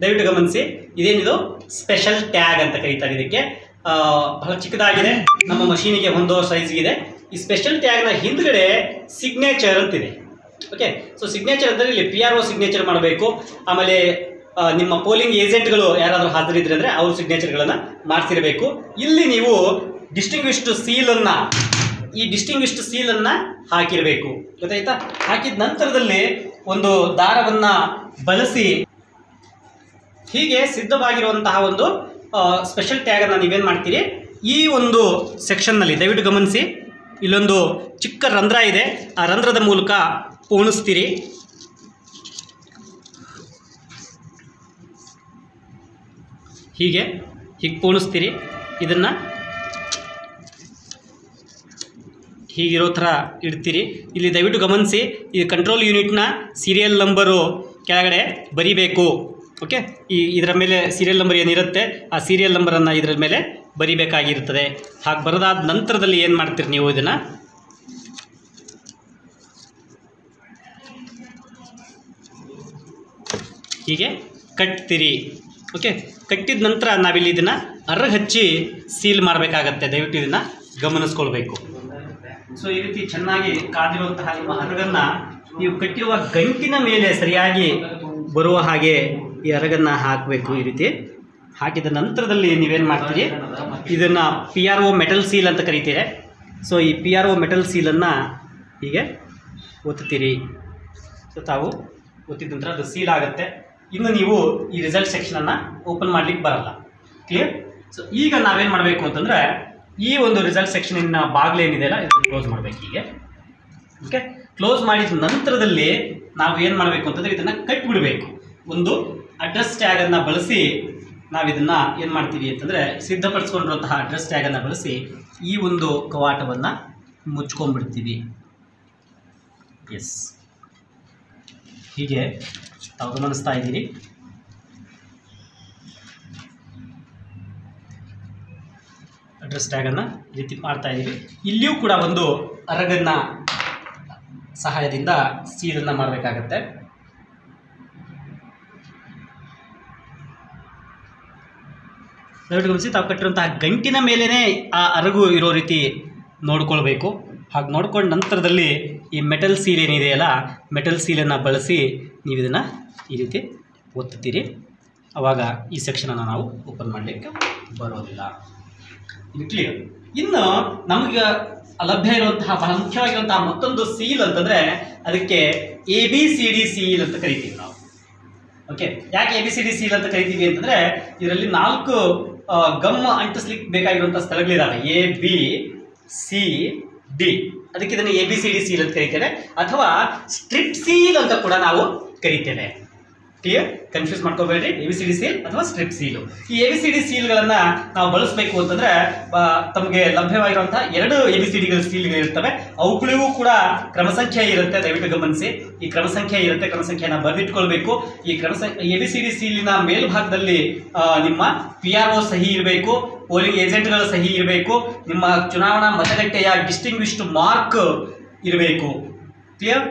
ದಯವಿಟ್ಟು ಗಮನಿಸಿ, ಇದೇನಿದು ಸ್ಪೆಷಲ್ ಟ್ಯಾಗ್ ಅಂತ ಕರೀತಾರೆ. ಇದಕ್ಕೆ ಬಹಳ ಚಿಕ್ಕದಾಗಿದೆ, ನಮ್ಮ ಮಷೀನಿಗೆ ಹೊಂದೋ ಸೈಜ್ಗಿದೆ. ಈ ಸ್ಪೆಷಲ್ ಟ್ಯಾಗ್ನ ಹಿಂದ್ಗಡೆ ಸಿಗ್ನೇಚರ್ ಅಂತಿದೆ. ಓಕೆ, ಸೊ ಸಿಗ್ನೇಚರ್ ಅಂದರೆ ಇಲ್ಲಿ PRO ಸಿಗ್ನೇಚರ್ ಮಾಡಬೇಕು. ಆಮೇಲೆ ನಿಮ್ಮ ಪೋಲಿಂಗ್ ಏಜೆಂಟ್ಗಳು ಯಾರಾದರೂ ಹಾಜರಿದ್ರೆ ಅಂದರೆ ಅವ್ರ ಸಿಗ್ನೇಚರ್ಗಳನ್ನು ಮಾಡಿಸಿರಬೇಕು. ಇಲ್ಲಿ ನೀವು ಡಿಸ್ಟಿಂಗ್ವಿಶ್ಡ್ ಸೀಲನ್ನು ಹಾಕಿರಬೇಕು. ಗೊತ್ತಾಯ್ತಾ? ಹಾಕಿದ ನಂತರದಲ್ಲಿ ಒಂದು ದಾರವನ್ನು ಬಳಸಿ ಹೀಗೆ ಸಿದ್ಧವಾಗಿರುವಂತಹ ಒಂದು ಸ್ಪೆಷಲ್ ಟ್ಯಾಗನ್ನು ನೀವೇನು ಮಾಡ್ತೀರಿ, ಈ ಒಂದು ಸೆಕ್ಷನ್ನಲ್ಲಿ ದಯವಿಟ್ಟು ಗಮನಿಸಿ, ಇಲ್ಲೊಂದು ಚಿಕ್ಕ ರಂಧ್ರ ಇದೆ, ಆ ರಂಧ್ರದ ಮೂಲಕ ಪೋಣಿಸ್ತೀರಿ. ಹೀಗೆ ಪೋಣಿಸ್ತೀರಿ. ಇದನ್ನು ಹೀಗಿರೋ ಥರ ಇಡ್ತೀರಿ. ಇಲ್ಲಿ ದಯವಿಟ್ಟು ಗಮನಿಸಿ, ಈ ಕಂಟ್ರೋಲ್ ಯೂನಿಟ್ನ ಸೀರಿಯಲ್ ನಂಬರು ಕೆಳಗಡೆ ಬರಿಬೇಕು. ಓಕೆ, ಇದರ ಮೇಲೆ ಸೀರಿಯಲ್ ನಂಬರ್ ಏನಿರುತ್ತೆ ಆ ಸೀರಿಯಲ್ ನಂಬರನ್ನು ಇದರ ಮೇಲೆ ಬರಿಬೇಕಾಗಿರುತ್ತದೆ. ಹಾಗೆ ಬರೆದಾದ ನಂತರದಲ್ಲಿ ಏನು ಮಾಡ್ತೀರಿ ನೀವು, ಇದನ್ನು ಹೀಗೆ ಕಟ್ತೀರಿ. ಓಕೆ, ಕಟ್ಟಿದ ನಂತರ ನಾವಿಲ್ಲಿ ಇದನ್ನು ಅರ್ರಗೆ ಹಚ್ಚಿ ಸೀಲ್ ಮಾಡಬೇಕಾಗತ್ತೆ. ದಯವಿಟ್ಟು ಇದನ್ನು ಗಮನಿಸ್ಕೊಳ್ಬೇಕು. ಸೊ ಈ ರೀತಿ ಚೆನ್ನಾಗಿ ಕಾದಿರುವಂತಹ ನಿಮ್ಮ ಅರಗನ್ನು ನೀವು ಕಟ್ಟಿರುವ ಗಂಟಿನ ಮೇಲೆ ಸರಿಯಾಗಿ ಬರುವ ಹಾಗೆ ಈ ಅರಗನ್ನು ಹಾಕಬೇಕು. ಈ ರೀತಿ ಹಾಕಿದ ನಂತರದಲ್ಲಿ ನೀವೇನು ಮಾಡ್ತೀರಿ, ಇದನ್ನು PRO ಮೆಟಲ್ ಸೀಲ್ ಅಂತ ಕರಿತೀರಿ. ಸೊ ಈ PRO ಮೆಟಲ್ ಸೀಲನ್ನು ಹೀಗೆ ಒತ್ತೀರಿ. ಸೊ ತಾವು ಒತ್ತಿದ ನಂತರ ಅದು ಸೀಲ್ ಆಗುತ್ತೆ. ಇನ್ನು ನೀವು ಈ ರಿಸಲ್ಟ್ ಸೆಕ್ಷನನ್ನು ಓಪನ್ ಮಾಡಲಿಕ್ಕೆ ಬರಲ್ಲ. ಕ್ಲಿಯರ್? ಸೊ ಈಗ ನಾವೇನು ಮಾಡಬೇಕು ಅಂತಂದರೆ, ಈ ಒಂದು ರಿಸಲ್ಟ್ ಸೆಕ್ಷನಿನ ಬಾಗಿಲೇನಿದೆಯಲ್ಲ ಇದನ್ನು ಕ್ಲೋಸ್ ಮಾಡಬೇಕು. ಹೀಗೆ ಓಕೆ, ಕ್ಲೋಸ್ ಮಾಡಿದ ನಂತರದಲ್ಲಿ ನಾವು ಏನು ಮಾಡಬೇಕು ಅಂತಂದರೆ ಇದನ್ನು ಕಟ್ಟಿಬಿಡಬೇಕು. ಒಂದು ಅಡ್ರೆಸ್ ಟ್ಯಾಗನ್ನು ಬಳಸಿ ನಾವು ಇದನ್ನು ಏನು ಮಾಡ್ತೀವಿ ಅಂತಂದರೆ, ಸಿದ್ಧಪಡಿಸ್ಕೊಂಡಿರುವಂತಹ ಅಡ್ರೆಸ್ ಟ್ಯಾಗನ್ನು ಬಳಸಿ ಈ ಒಂದು ಕವಾಟವನ್ನು ಮುಚ್ಕೊಂಡ್ಬಿಡ್ತೀವಿ. ಎಸ್, ಹೀಗೆ ತಾವು ಗಮನಿಸ್ತಾ ಇದ್ದೀರಿ. ಅಡ್ರೆಸ್ ಟ್ಯಾಗನ್ನು ಈ ರೀತಿ ಮಾಡ್ತಾ ಇದ್ದೀವಿ. ಇಲ್ಲಿಯೂ ಕೂಡ ಒಂದು ಅರಗನ್ನ ಸಹಾಯದಿಂದ ಸೀಲನ್ನು ಮಾಡಬೇಕಾಗತ್ತೆ. ದಯವಿಟ್ಟು ಗಮನಿಸಿ, ತಾವು ಕಟ್ಟಿರುವಂತಹ ಗಂಟಿನ ಮೇಲೇ ಆ ಅರಗು ಇರೋ ರೀತಿ ನೋಡ್ಕೊಳ್ಬೇಕು. ಹಾಗೆ ನೋಡ್ಕೊಂಡ ನಂತರದಲ್ಲಿ ಈ ಮೆಟಲ್ ಸೀಲ್ ಏನಿದೆಯಲ್ಲ, ಮೆಟಲ್ ಸೀಲನ್ನು ಬಳಸಿ ನೀವು ಇದನ್ನು ಈ ರೀತಿ ಒತ್ತುತ್ತೀರಿ. ಆವಾಗ ಈ ಸೆಕ್ಷನನ್ನು ನಾವು ಓಪನ್ ಮಾಡಲಿಕ್ಕೆ ಬರೋದಿಲ್ಲ. ಇದು ಕ್ಲಿಯರ್. ಇನ್ನು ನಮಗೆ ಲಭ್ಯ ಇರುವಂತಹ ಬಹಳ ಮುಖ್ಯವಾಗಿರುವಂತಹ ಮತ್ತೊಂದು ಸೀಲ್ ಅಂತಂದರೆ ಅದಕ್ಕೆ ABCD ಸೀಲ್ ಅಂತ ಕರಿತೀವಿ ನಾವು. ಓಕೆ, ಯಾಕೆ ABCD ಸೀಲ್ ಅಂತ ಕರಿತೀವಿ ಅಂತಂದರೆ, ಇದರಲ್ಲಿ 4 ಗಮ್ ಅಂಟಿಸ್ಲಿಕ್ಕೆ ಬೇಕಾಗಿರುವಂಥ ಸ್ಥಳಗಳಿದ್ದಾವೆ, ABCD. ಅದಕ್ಕೆ ಇದನ್ನು ABCD ಸೀಲ್ ಅಂತ ಕರಿತೇವೆ, ಅಥವಾ ಸ್ಟ್ರಿಪ್ ಸೀಲ್ ಅಂತ ಕೂಡ ನಾವು ಕರಿತೇವೆ. ಕ್ಲಿಯರ್? ಕನ್ಫ್ಯೂಸ್ ಮಾಡ್ಕೋಬೇಡ್ರಿ, ABCD ಸೀಲ್ ಅಥವಾ ಸ್ಟ್ರಿಪ್ ಸೀಲು. ಈ ABCD ಸೀಲ್ಗಳನ್ನು ನಾವು ಬಳಸಬೇಕು ಅಂತಂದರೆ ತಮಗೆ ಲಭ್ಯವಾಗಿರುವಂತಹ 2 ABCD ಸೀಲ್ಗಳಿರ್ತವೆ. ಅವುಗಳಿಗೂ ಕೂಡ ಕ್ರಮಸಂಖ್ಯೆ ಇರುತ್ತೆ. ದಯವಿಟ್ಟು ಗಮನಿಸಿ, ಈ ಕ್ರಮಸಂಖ್ಯೆ ಇರುತ್ತೆ, ಕ್ರಮಸಂಖ್ಯೆಯನ್ನು ಬರೆದಿಟ್ಕೊಳ್ಬೇಕು. ಈ ABCD ಸೀಲಿನ ಮೇಲ್ಭಾಗದಲ್ಲಿ ನಿಮ್ಮ PRO ಸಹಿ ಇರಬೇಕು, ಪೋಲಿಂಗ್ ಏಜೆಂಟ್ಗಳ ಸಹಿ ಇರಬೇಕು, ನಿಮ್ಮ ಚುನಾವಣಾ ಮತಗಟ್ಟೆಯ ಡಿಸ್ಟಿಂಗ್ವಿಶ್ಡ್ ಮಾರ್ಕ್ ಇರಬೇಕು. ಕ್ಲಿಯರ್?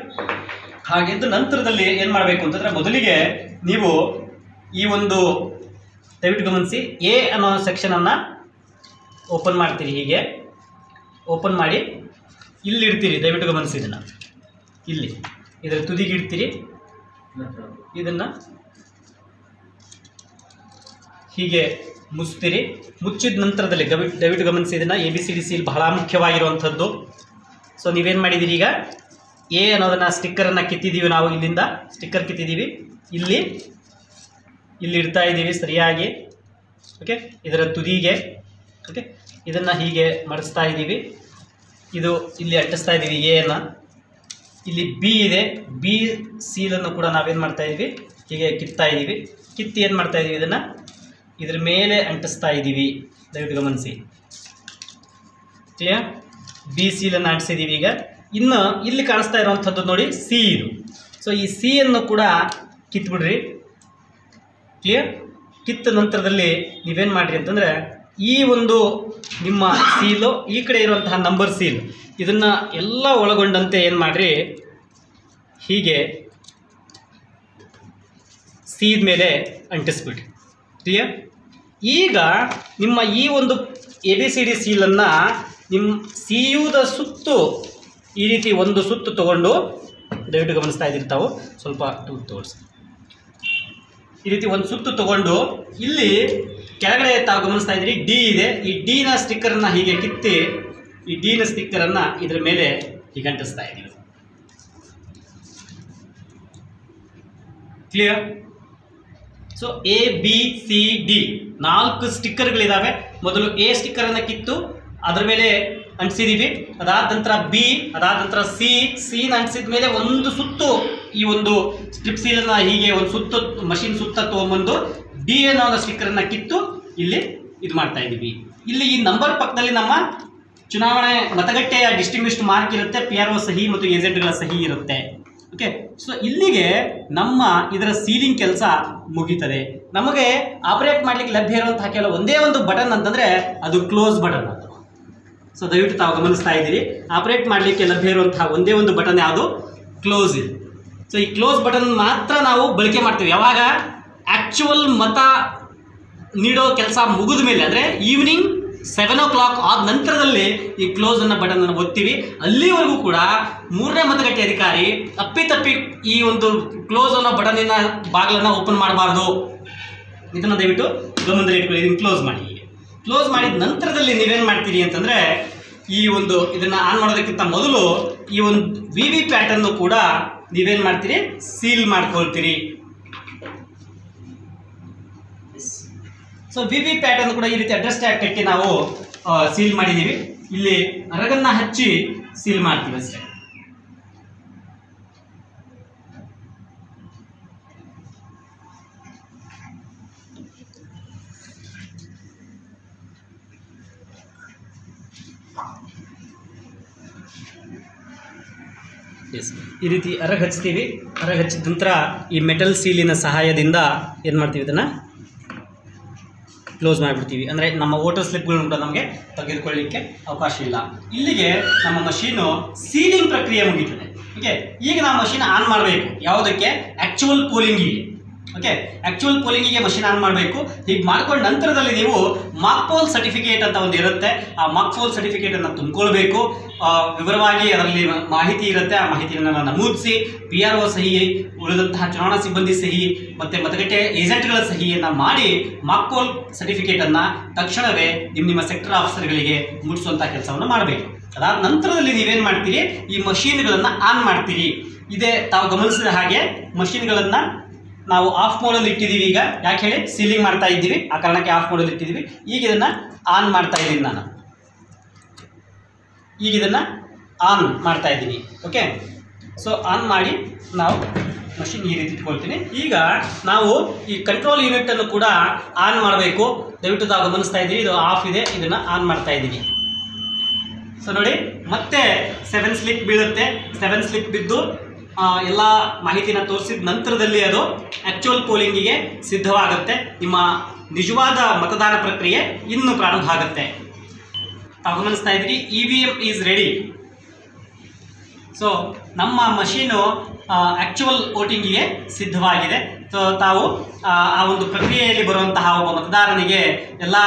ಹಾಗೆದ್ದು ನಂತರದಲ್ಲಿ ಏನು ಮಾಡಬೇಕು ಅಂತಂದರೆ, ಮೊದಲಿಗೆ ನೀವು ಈ ಒಂದು ದಯವಿಟ್ಟು ಗಮನಿಸಿ, A ಅನ್ನೋ ಸೆಕ್ಷನನ್ನು ಓಪನ್ ಮಾಡ್ತೀರಿ. ಹೀಗೆ ಓಪನ್ ಮಾಡಿ ಇಲ್ಲಿ ಇಡ್ತೀರಿ. ದಯವಿಟ್ಟು ಗಮನಿಸಿ, ಇದನ್ನು ಇಲ್ಲಿ ಇದರ ತುದಿಗೆ ಇಡ್ತೀರಿ. ಇದನ್ನು ಹೀಗೆ ಮುಚ್ತೀರಿ. ಮುಚ್ಚಿದ ನಂತರದಲ್ಲಿ ದಯವಿಟ್ಟು ಗಮನಿಸಿ, ಇದನ್ನು ABCD ಸೀಲ್ ಬಹಳ ಮುಖ್ಯವಾಗಿರುವಂಥದ್ದು. ಸೊ ನೀವೇನು ಮಾಡಿದ್ದೀರಿ, ಈಗ A ಅನ್ನೋದನ್ನು ಸ್ಟಿಕ್ಕರನ್ನು ಕಿತ್ತಿದ್ದೀವಿ ನಾವು. ಇಲ್ಲಿಂದ ಸ್ಟಿಕ್ಕರ್ ಕಿತ್ತಿದ್ದೀವಿ, ಇಲ್ಲಿ ಇಡ್ತಾ ಇದ್ದೀವಿ ಸರಿಯಾಗಿ. ಓಕೆ, ಇದರ ತುದಿಗೆ. ಓಕೆ, ಇದನ್ನು ಹೀಗೆ ಮಡಿಸ್ತಾ ಇದ್ದೀವಿ. ಇದು ಇಲ್ಲಿ ಅಂಟಿಸ್ತಾ ಇದ್ದೀವಿ A ಅನ್ನು. ಇಲ್ಲಿ B ಇದೆ, B ಸೀಲನ್ನು ಕೂಡ ನಾವೇನು ಮಾಡ್ತಾ ಇದ್ದೀವಿ, ಹೀಗೆ ಕಿತ್ತಾ ಇದ್ದೀವಿ. ಕಿತ್ತಿ ಏನು ಮಾಡ್ತಾ ಇದ್ದೀವಿ, ಇದನ್ನು ಇದ್ರ ಮೇಲೆ ಅಂಟಿಸ್ತಾ ಇದ್ದೀವಿ. ದಯವಿಟ್ಟು ಗಮನಿಸಿ. ಕ್ಲಿಯರ್? B ಸೀಲನ್ನು ಅಂಟಿಸಿದ್ದೀವಿ. ಈಗ ಇನ್ನು ಇಲ್ಲಿ ಕಾಣಿಸ್ತಾ ಇರುವಂಥದ್ದು ನೋಡಿ, C ಇದು. ಸೊ ಈ C ಅನ್ನು ಕೂಡ ಕಿತ್ಬಿಡ್ರಿ. ಕ್ಲಿಯರ್? ಕಿತ್ತ ನಂತರದಲ್ಲಿ ನೀವೇನು ಮಾಡಿರಿ ಅಂತಂದರೆ, ಈ ಒಂದು ನಿಮ್ಮ ಸೀಲು, ಈ ಕಡೆ ಇರುವಂತಹ ನಂಬರ್ ಸೀಲ್, ಇದನ್ನು ಎಲ್ಲ ಒಳಗೊಂಡಂತೆ ಏನು ಮಾಡಿರಿ, ಹೀಗೆ ಸೀದ ಮೇಲೆ ಅಂಟಿಸ್ಬಿಡ್ರಿ. ಕ್ಲಿಯರ್? ಈಗ ನಿಮ್ಮ ಈ ಒಂದು ABCD ಸೀಲನ್ನು ನಿಮ್ಮ CUದ ಸುತ್ತು ಈ ರೀತಿ ಒಂದು ಸುತ್ತು ತಗೊಂಡು, ದಯವಿಟ್ಟು ಗಮನಿಸ್ತಾ ಇದ್ದೀರಿ ತಾವು, ಸ್ವಲ್ಪ ತೋರಿಸಿ. ಈ ರೀತಿ ಒಂದು ಸುತ್ತು ತಗೊಂಡು ಇಲ್ಲಿ ಕೆಳಗಡೆ ತಾವು ಗಮನಿಸ್ತಾ ಇದ್ದೀರಿ D ಇದೆ. ಈ Dನ ಸ್ಟಿಕ್ಕರನ್ನು ಹೀಗೆ ಕಿತ್ತಿ, ಈ Dನ ಸ್ಟಿಕ್ಕರನ್ನು ಇದರ ಮೇಲೆ ಹೀಗೆ ಅಂಟಿಸ್ತಾ ಇದ್ದೀವಿ. ಕ್ಲಿಯರ್? So ABCD 4 ಸ್ಟಿಕ್ಕರ್ಗಳಿದ್ದಾವೆ. ಮೊದಲು A ಸ್ಟಿಕ್ಕರನ್ನು ಕಿತ್ತು ಅದರ ಮೇಲೆ ಅಂಟಿಸಿದೀವಿ. ಅದಾದ ನಂತರ B, ಅದಾದ ನಂತರ C ಅಂಟಿಸಿದ ಮೇಲೆ ಒಂದು ಸುತ್ತು ಈ ಒಂದು ಸ್ಟ್ರಿಪ್ ಸೀಲನ್ನು ಹೀಗೆ ಒಂದು ಸುತ್ತು ಮಷಿನ್ ಸುತ್ತ ತೊಗೊಂಬಂದು D ಅನ್ನೋ ಸ್ಟಿಕ್ಕರನ್ನು ಕಿತ್ತು ಇಲ್ಲಿ ಇದು ಮಾಡ್ತಾ ಇದ್ದೀವಿ. ಇಲ್ಲಿ ಈ ನಂಬರ್ ಪಕ್ಕದಲ್ಲಿ ನಮ್ಮ ಚುನಾವಣೆ ಮತಗಟ್ಟೆಯ ಡಿಸ್ಟಿಂಗ್ವಿಶ್ಡ್ ಮಾರ್ಕ್ ಇರುತ್ತೆ, PRO ಸಹಿ ಮತ್ತು ಏಜೆಂಟ್ಗಳ ಸಹಿ ಇರುತ್ತೆ. ಓಕೆ, ಸೊ ಇಲ್ಲಿಗೆ ನಮ್ಮ ಇದರ ಸೀಲಿಂಗ್ ಕೆಲಸ ಮುಗೀತದೆ. ನಮಗೆ ಆಪರೇಟ್ ಮಾಡಲಿಕ್ಕೆ ಲಭ್ಯ ಇರುವಂತಹ ಕೆಲವು ಒಂದೇ ಒಂದು ಬಟನ್ ಅಂತಂದರೆ ಅದು ಕ್ಲೋಸ್ ಬಟನ್ ಅದು. ಸೊ ದಯವಿಟ್ಟು ತಾವು ಗಮನಿಸ್ತಾ ಇದ್ದೀರಿ, ಆಪರೇಟ್ ಮಾಡಲಿಕ್ಕೆ ಲಭ್ಯ ಇರುವಂತಹ ಒಂದೇ ಒಂದು ಬಟನ್ ಯಾವುದು? ಕ್ಲೋಸ್ ಇದೆ. ಸೊ ಈ ಕ್ಲೋಸ್ ಬಟನ್ ಮಾತ್ರ ನಾವು ಬಳಕೆ ಮಾಡ್ತೀವಿ ಯಾವಾಗ ಆ್ಯಕ್ಚುವಲ್ ಮತ ನೀಡೋ ಕೆಲಸ ಮುಗಿದ ಮೇಲೆ, ಅಂದರೆ ಈವ್ನಿಂಗ್ 7 o'clock ಆದ ನಂತರದಲ್ಲಿ ಈ ಕ್ಲೋಸ್ ಅನ್ನೋ ಬಟನ್ ಅನ್ನು ಒತ್ತೀವಿ. ಅಲ್ಲಿವರೆಗೂ ಕೂಡ 3ನೇ ಮತಗಟ್ಟೆ ಅಧಿಕಾರಿ ತಪ್ಪಿ ಈ ಒಂದು ಕ್ಲೋಸ್ ಅನ್ನೋ ಬಟನಿನ ಬಾಗಿಲನ್ನು ಓಪನ್ ಮಾಡಬಾರ್ದು. ಇದನ್ನು ದಯವಿಟ್ಟು ಗಮನದಲ್ಲಿ ಇಟ್ಕೊಳ್ಳಿ. ಇದನ್ನು ಕ್ಲೋಸ್ ಮಾಡಿ. ಕ್ಲೋಸ್ ಮಾಡಿದ ನಂತರದಲ್ಲಿ ನೀವೇನು ಮಾಡ್ತೀರಿ ಅಂತಂದರೆ, ಈ ಒಂದು ಇದನ್ನು ಆನ್ ಮಾಡೋದಕ್ಕಿಂತ ಮೊದಲು ಈ ಒಂದು VVPAT ಅನ್ನು ಕೂಡ ನೀವೇನು ಮಾಡ್ತೀರಿ? ಸೀಲ್ ಮಾಡ್ಕೊಳ್ತೀರಿ. ಸೊ VVPAT ಅನ್ನು ಕೂಡ ಈ ರೀತಿ ಅಡ್ರೆಸ್ ಟ್ಯಾಗ್ ಕಟ್ಟಿ ನಾವು ಸೀಲ್ ಮಾಡಿದ್ದೀವಿ. ಇಲ್ಲಿ ಅರಗನ್ನ ಹಚ್ಚಿ ಸೀಲ್ ಮಾಡ್ತೀವಿ ಅಷ್ಟೇ. ಎಸ್, ಈ ರೀತಿ ಅರಗ ಹಚ್ತೀವಿ. ಅರಗ ಹಚ್ಚಿದ ನಂತರ ಈ ಮೆಟಲ್ ಸೀಲಿನ ಸಹಾಯದಿಂದ ಏನು ಮಾಡ್ತೀವಿ? ಇದನ್ನು ಕ್ಲೋಸ್ ಮಾಡಿಬಿಡ್ತೀವಿ. ಅಂದರೆ ನಮ್ಮ ವೋಟರ್ ಸ್ಲಿಪ್ಗಳನ್ನು ಕೂಡ ನಮಗೆ ತೆಗೆದುಕೊಳ್ಳಲಿಕ್ಕೆ ಅವಕಾಶ ಇಲ್ಲ. ಇಲ್ಲಿಗೆ ನಮ್ಮ ಮಷೀನು ಸೀಲಿಂಗ್ ಪ್ರಕ್ರಿಯೆ ಮುಗೀತದೆ. ಓಕೆ, ಈಗ ನಾವು ಮಷೀನ್ ಆನ್ ಮಾಡಬೇಕು. ಯಾವುದಕ್ಕೆ? ಆ್ಯಕ್ಚುವಲ್ ಪೋಲಿಂಗಿಗೆ. ಓಕೆ, ಆ್ಯಕ್ಚುವಲ್ ಪೋಲಿಂಗಿಗೆ ಮಷೀನ್ ಆನ್ ಮಾಡಬೇಕು. ಹೀಗೆ ಮಾಡ್ಕೊಂಡ ನಂತರದಲ್ಲಿ ನೀವು ಮಾಕ್ ಪೋಲ್ ಸರ್ಟಿಫಿಕೇಟ್ ಅಂತ ಒಂದು ಇರುತ್ತೆ. ಆ ಮಾಕ್ ಪೋಲ್ ಸರ್ಟಿಫಿಕೇಟನ್ನು ತುಂಬಿಕೊಳ್ಬೇಕು. ವಿವರವಾಗಿ ಅದರಲ್ಲಿ ಮಾಹಿತಿ ಇರುತ್ತೆ. ಆ ಮಾಹಿತಿಯನ್ನು ನಮೂದಿಸಿ PRO ಸಹಿ, ಉಳಿದಂತಹ ಚುನಾವಣಾ ಸಿಬ್ಬಂದಿ ಸಹಿ ಮತ್ತು ಮತಗಟ್ಟೆ ಏಜೆಂಟ್ಗಳ ಸಹಿಯನ್ನು ಮಾಡಿ ಮಾಕ್ ಪೋಲ್ ಸರ್ಟಿಫಿಕೇಟನ್ನು ತಕ್ಷಣವೇ ನಿಮ್ಮ ಸೆಕ್ಟರ್ ಆಫೀಸರ್ಗಳಿಗೆ ಮುಟ್ಟಿಸುವಂಥ ಕೆಲಸವನ್ನು ಮಾಡಬೇಕು. ಅದಾದ ನಂತರದಲ್ಲಿ ನೀವೇನು ಮಾಡ್ತೀರಿ? ಈ ಮಷೀನ್ಗಳನ್ನು ಆನ್ ಮಾಡ್ತೀರಿ. ಇದೇ ತಾವು ಗಮನಿಸಿದ ಹಾಗೆ ಮಷೀನ್ಗಳನ್ನು ನಾವು ಆಫ್ ಮೋಡಲ್ಲಿ ಇಟ್ಟಿದ್ದೀವಿ. ಈಗ ಯಾಕೆ ಹೇಳಿ? ಸೀಲಿಂಗ್ ಮಾಡ್ತಾ ಇದ್ದೀವಿ, ಆ ಕಾರಣಕ್ಕೆ ಆಫ್ ಮೋಡಲ್ಲಿ ಇಟ್ಟಿದ್ದೀವಿ. ಈಗ ಇದನ್ನು ಆನ್ ಮಾಡ್ತಾ ಇದ್ದೀನಿ ನಾನು. ಈಗ ಇದನ್ನು ಆನ್ ಮಾಡ್ತಾ ಇದ್ದೀನಿ. ಓಕೆ, ಸೊ ಆನ್ ಮಾಡಿ ನಾವು ಮಷಿನ್ ಈ ರೀತಿ ಇಟ್ಕೊಳ್ತೀನಿ. ಈಗ ನಾವು ಈ ಕಂಟ್ರೋಲ್ ಯೂನಿಟನ್ನು ಕೂಡ ಆನ್ ಮಾಡಬೇಕು. ದಯವಿಟ್ಟು ತಾವು ಗಮನಿಸ್ತಾ ಇದ್ದೀವಿ, ಇದು ಆಫ್ ಇದೆ. ಇದನ್ನು ಆನ್ ಮಾಡ್ತಾ ಇದ್ದೀನಿ. ಸೊ ನೋಡಿ, ಮತ್ತೆ 7 ಸ್ಲಿಪ್ ಬೀಳುತ್ತೆ. 7 ಸ್ಲಿಪ್ ಬಿದ್ದು ಎಲ್ಲ ಮಾಹಿತಿನ ತೋರಿಸಿದ ನಂತರದಲ್ಲಿ ಅದು ಆ್ಯಕ್ಚುವಲ್ ಪೋಲಿಂಗಿಗೆ ಸಿದ್ಧವಾಗುತ್ತೆ. ನಿಮ್ಮ ನಿಜವಾದ ಮತದಾನ ಪ್ರಕ್ರಿಯೆ ಇನ್ನೂ ಪ್ರಾರಂಭ ಆಗುತ್ತೆ. ತಾವು ಗಮನಿಸ್ತಾ ಇದ್ದೀರಿ, EVM ಈಸ್ ರೆಡಿ. ಸೊ ನಮ್ಮ ಮಷೀನು ಆ್ಯಕ್ಚುವಲ್ ವೋಟಿಂಗಿಗೆ ಸಿದ್ಧವಾಗಿದೆ. ಸೊ ತಾವು ಆ ಒಂದು ಪ್ರಕ್ರಿಯೆಯಲ್ಲಿ ಬರುವಂತಹ ಒಬ್ಬ ಮತದಾರನಿಗೆ ಎಲ್ಲ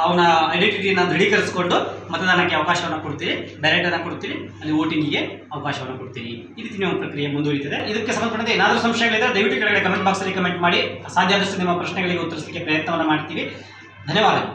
ಅವನ ಐಡೆಂಟಿಟಿಯನ್ನು ದೃಢೀಕರಿಸಿಕೊಂಡು ಮತದಾನಕ್ಕೆ ಅವಕಾಶವನ್ನು ಕೊಡ್ತೀರಿ, ಬ್ಯಾಲೆಟನ್ನು ಕೊಡ್ತೀರಿ, ಅಲ್ಲಿ ವೋಟಿಂಗಿಗೆ ಅವಕಾಶವನ್ನು ಕೊಡ್ತೀರಿ. ಈ ರೀತಿ ನಿಮ್ಮ ಪ್ರಕ್ರಿಯೆ ಮುಂದುವರಿಯುತ್ತದೆ. ಇದಕ್ಕೆ ಸಂಬಂಧಪಟ್ಟಂತೆ ಏನಾದರೂ ಸಂಶಯಗಳಿದ್ದರೆ ದಯವಿಟ್ಟು ಕೆಳಗಡೆ ಕಮೆಂಟ್ ಬಾಕ್ಸಲ್ಲಿ ಕಮೆಂಟ್ ಮಾಡಿ. ಸಾಧ್ಯ ಆದಷ್ಟು ನಿಮ್ಮ ಪ್ರಶ್ನೆಗಳಿಗೆ ಉತ್ತರಿಸಲಿಕ್ಕೆ ಪ್ರಯತ್ನವನ್ನು ಮಾಡ್ತೀವಿ. ಧನ್ಯವಾದಗಳು.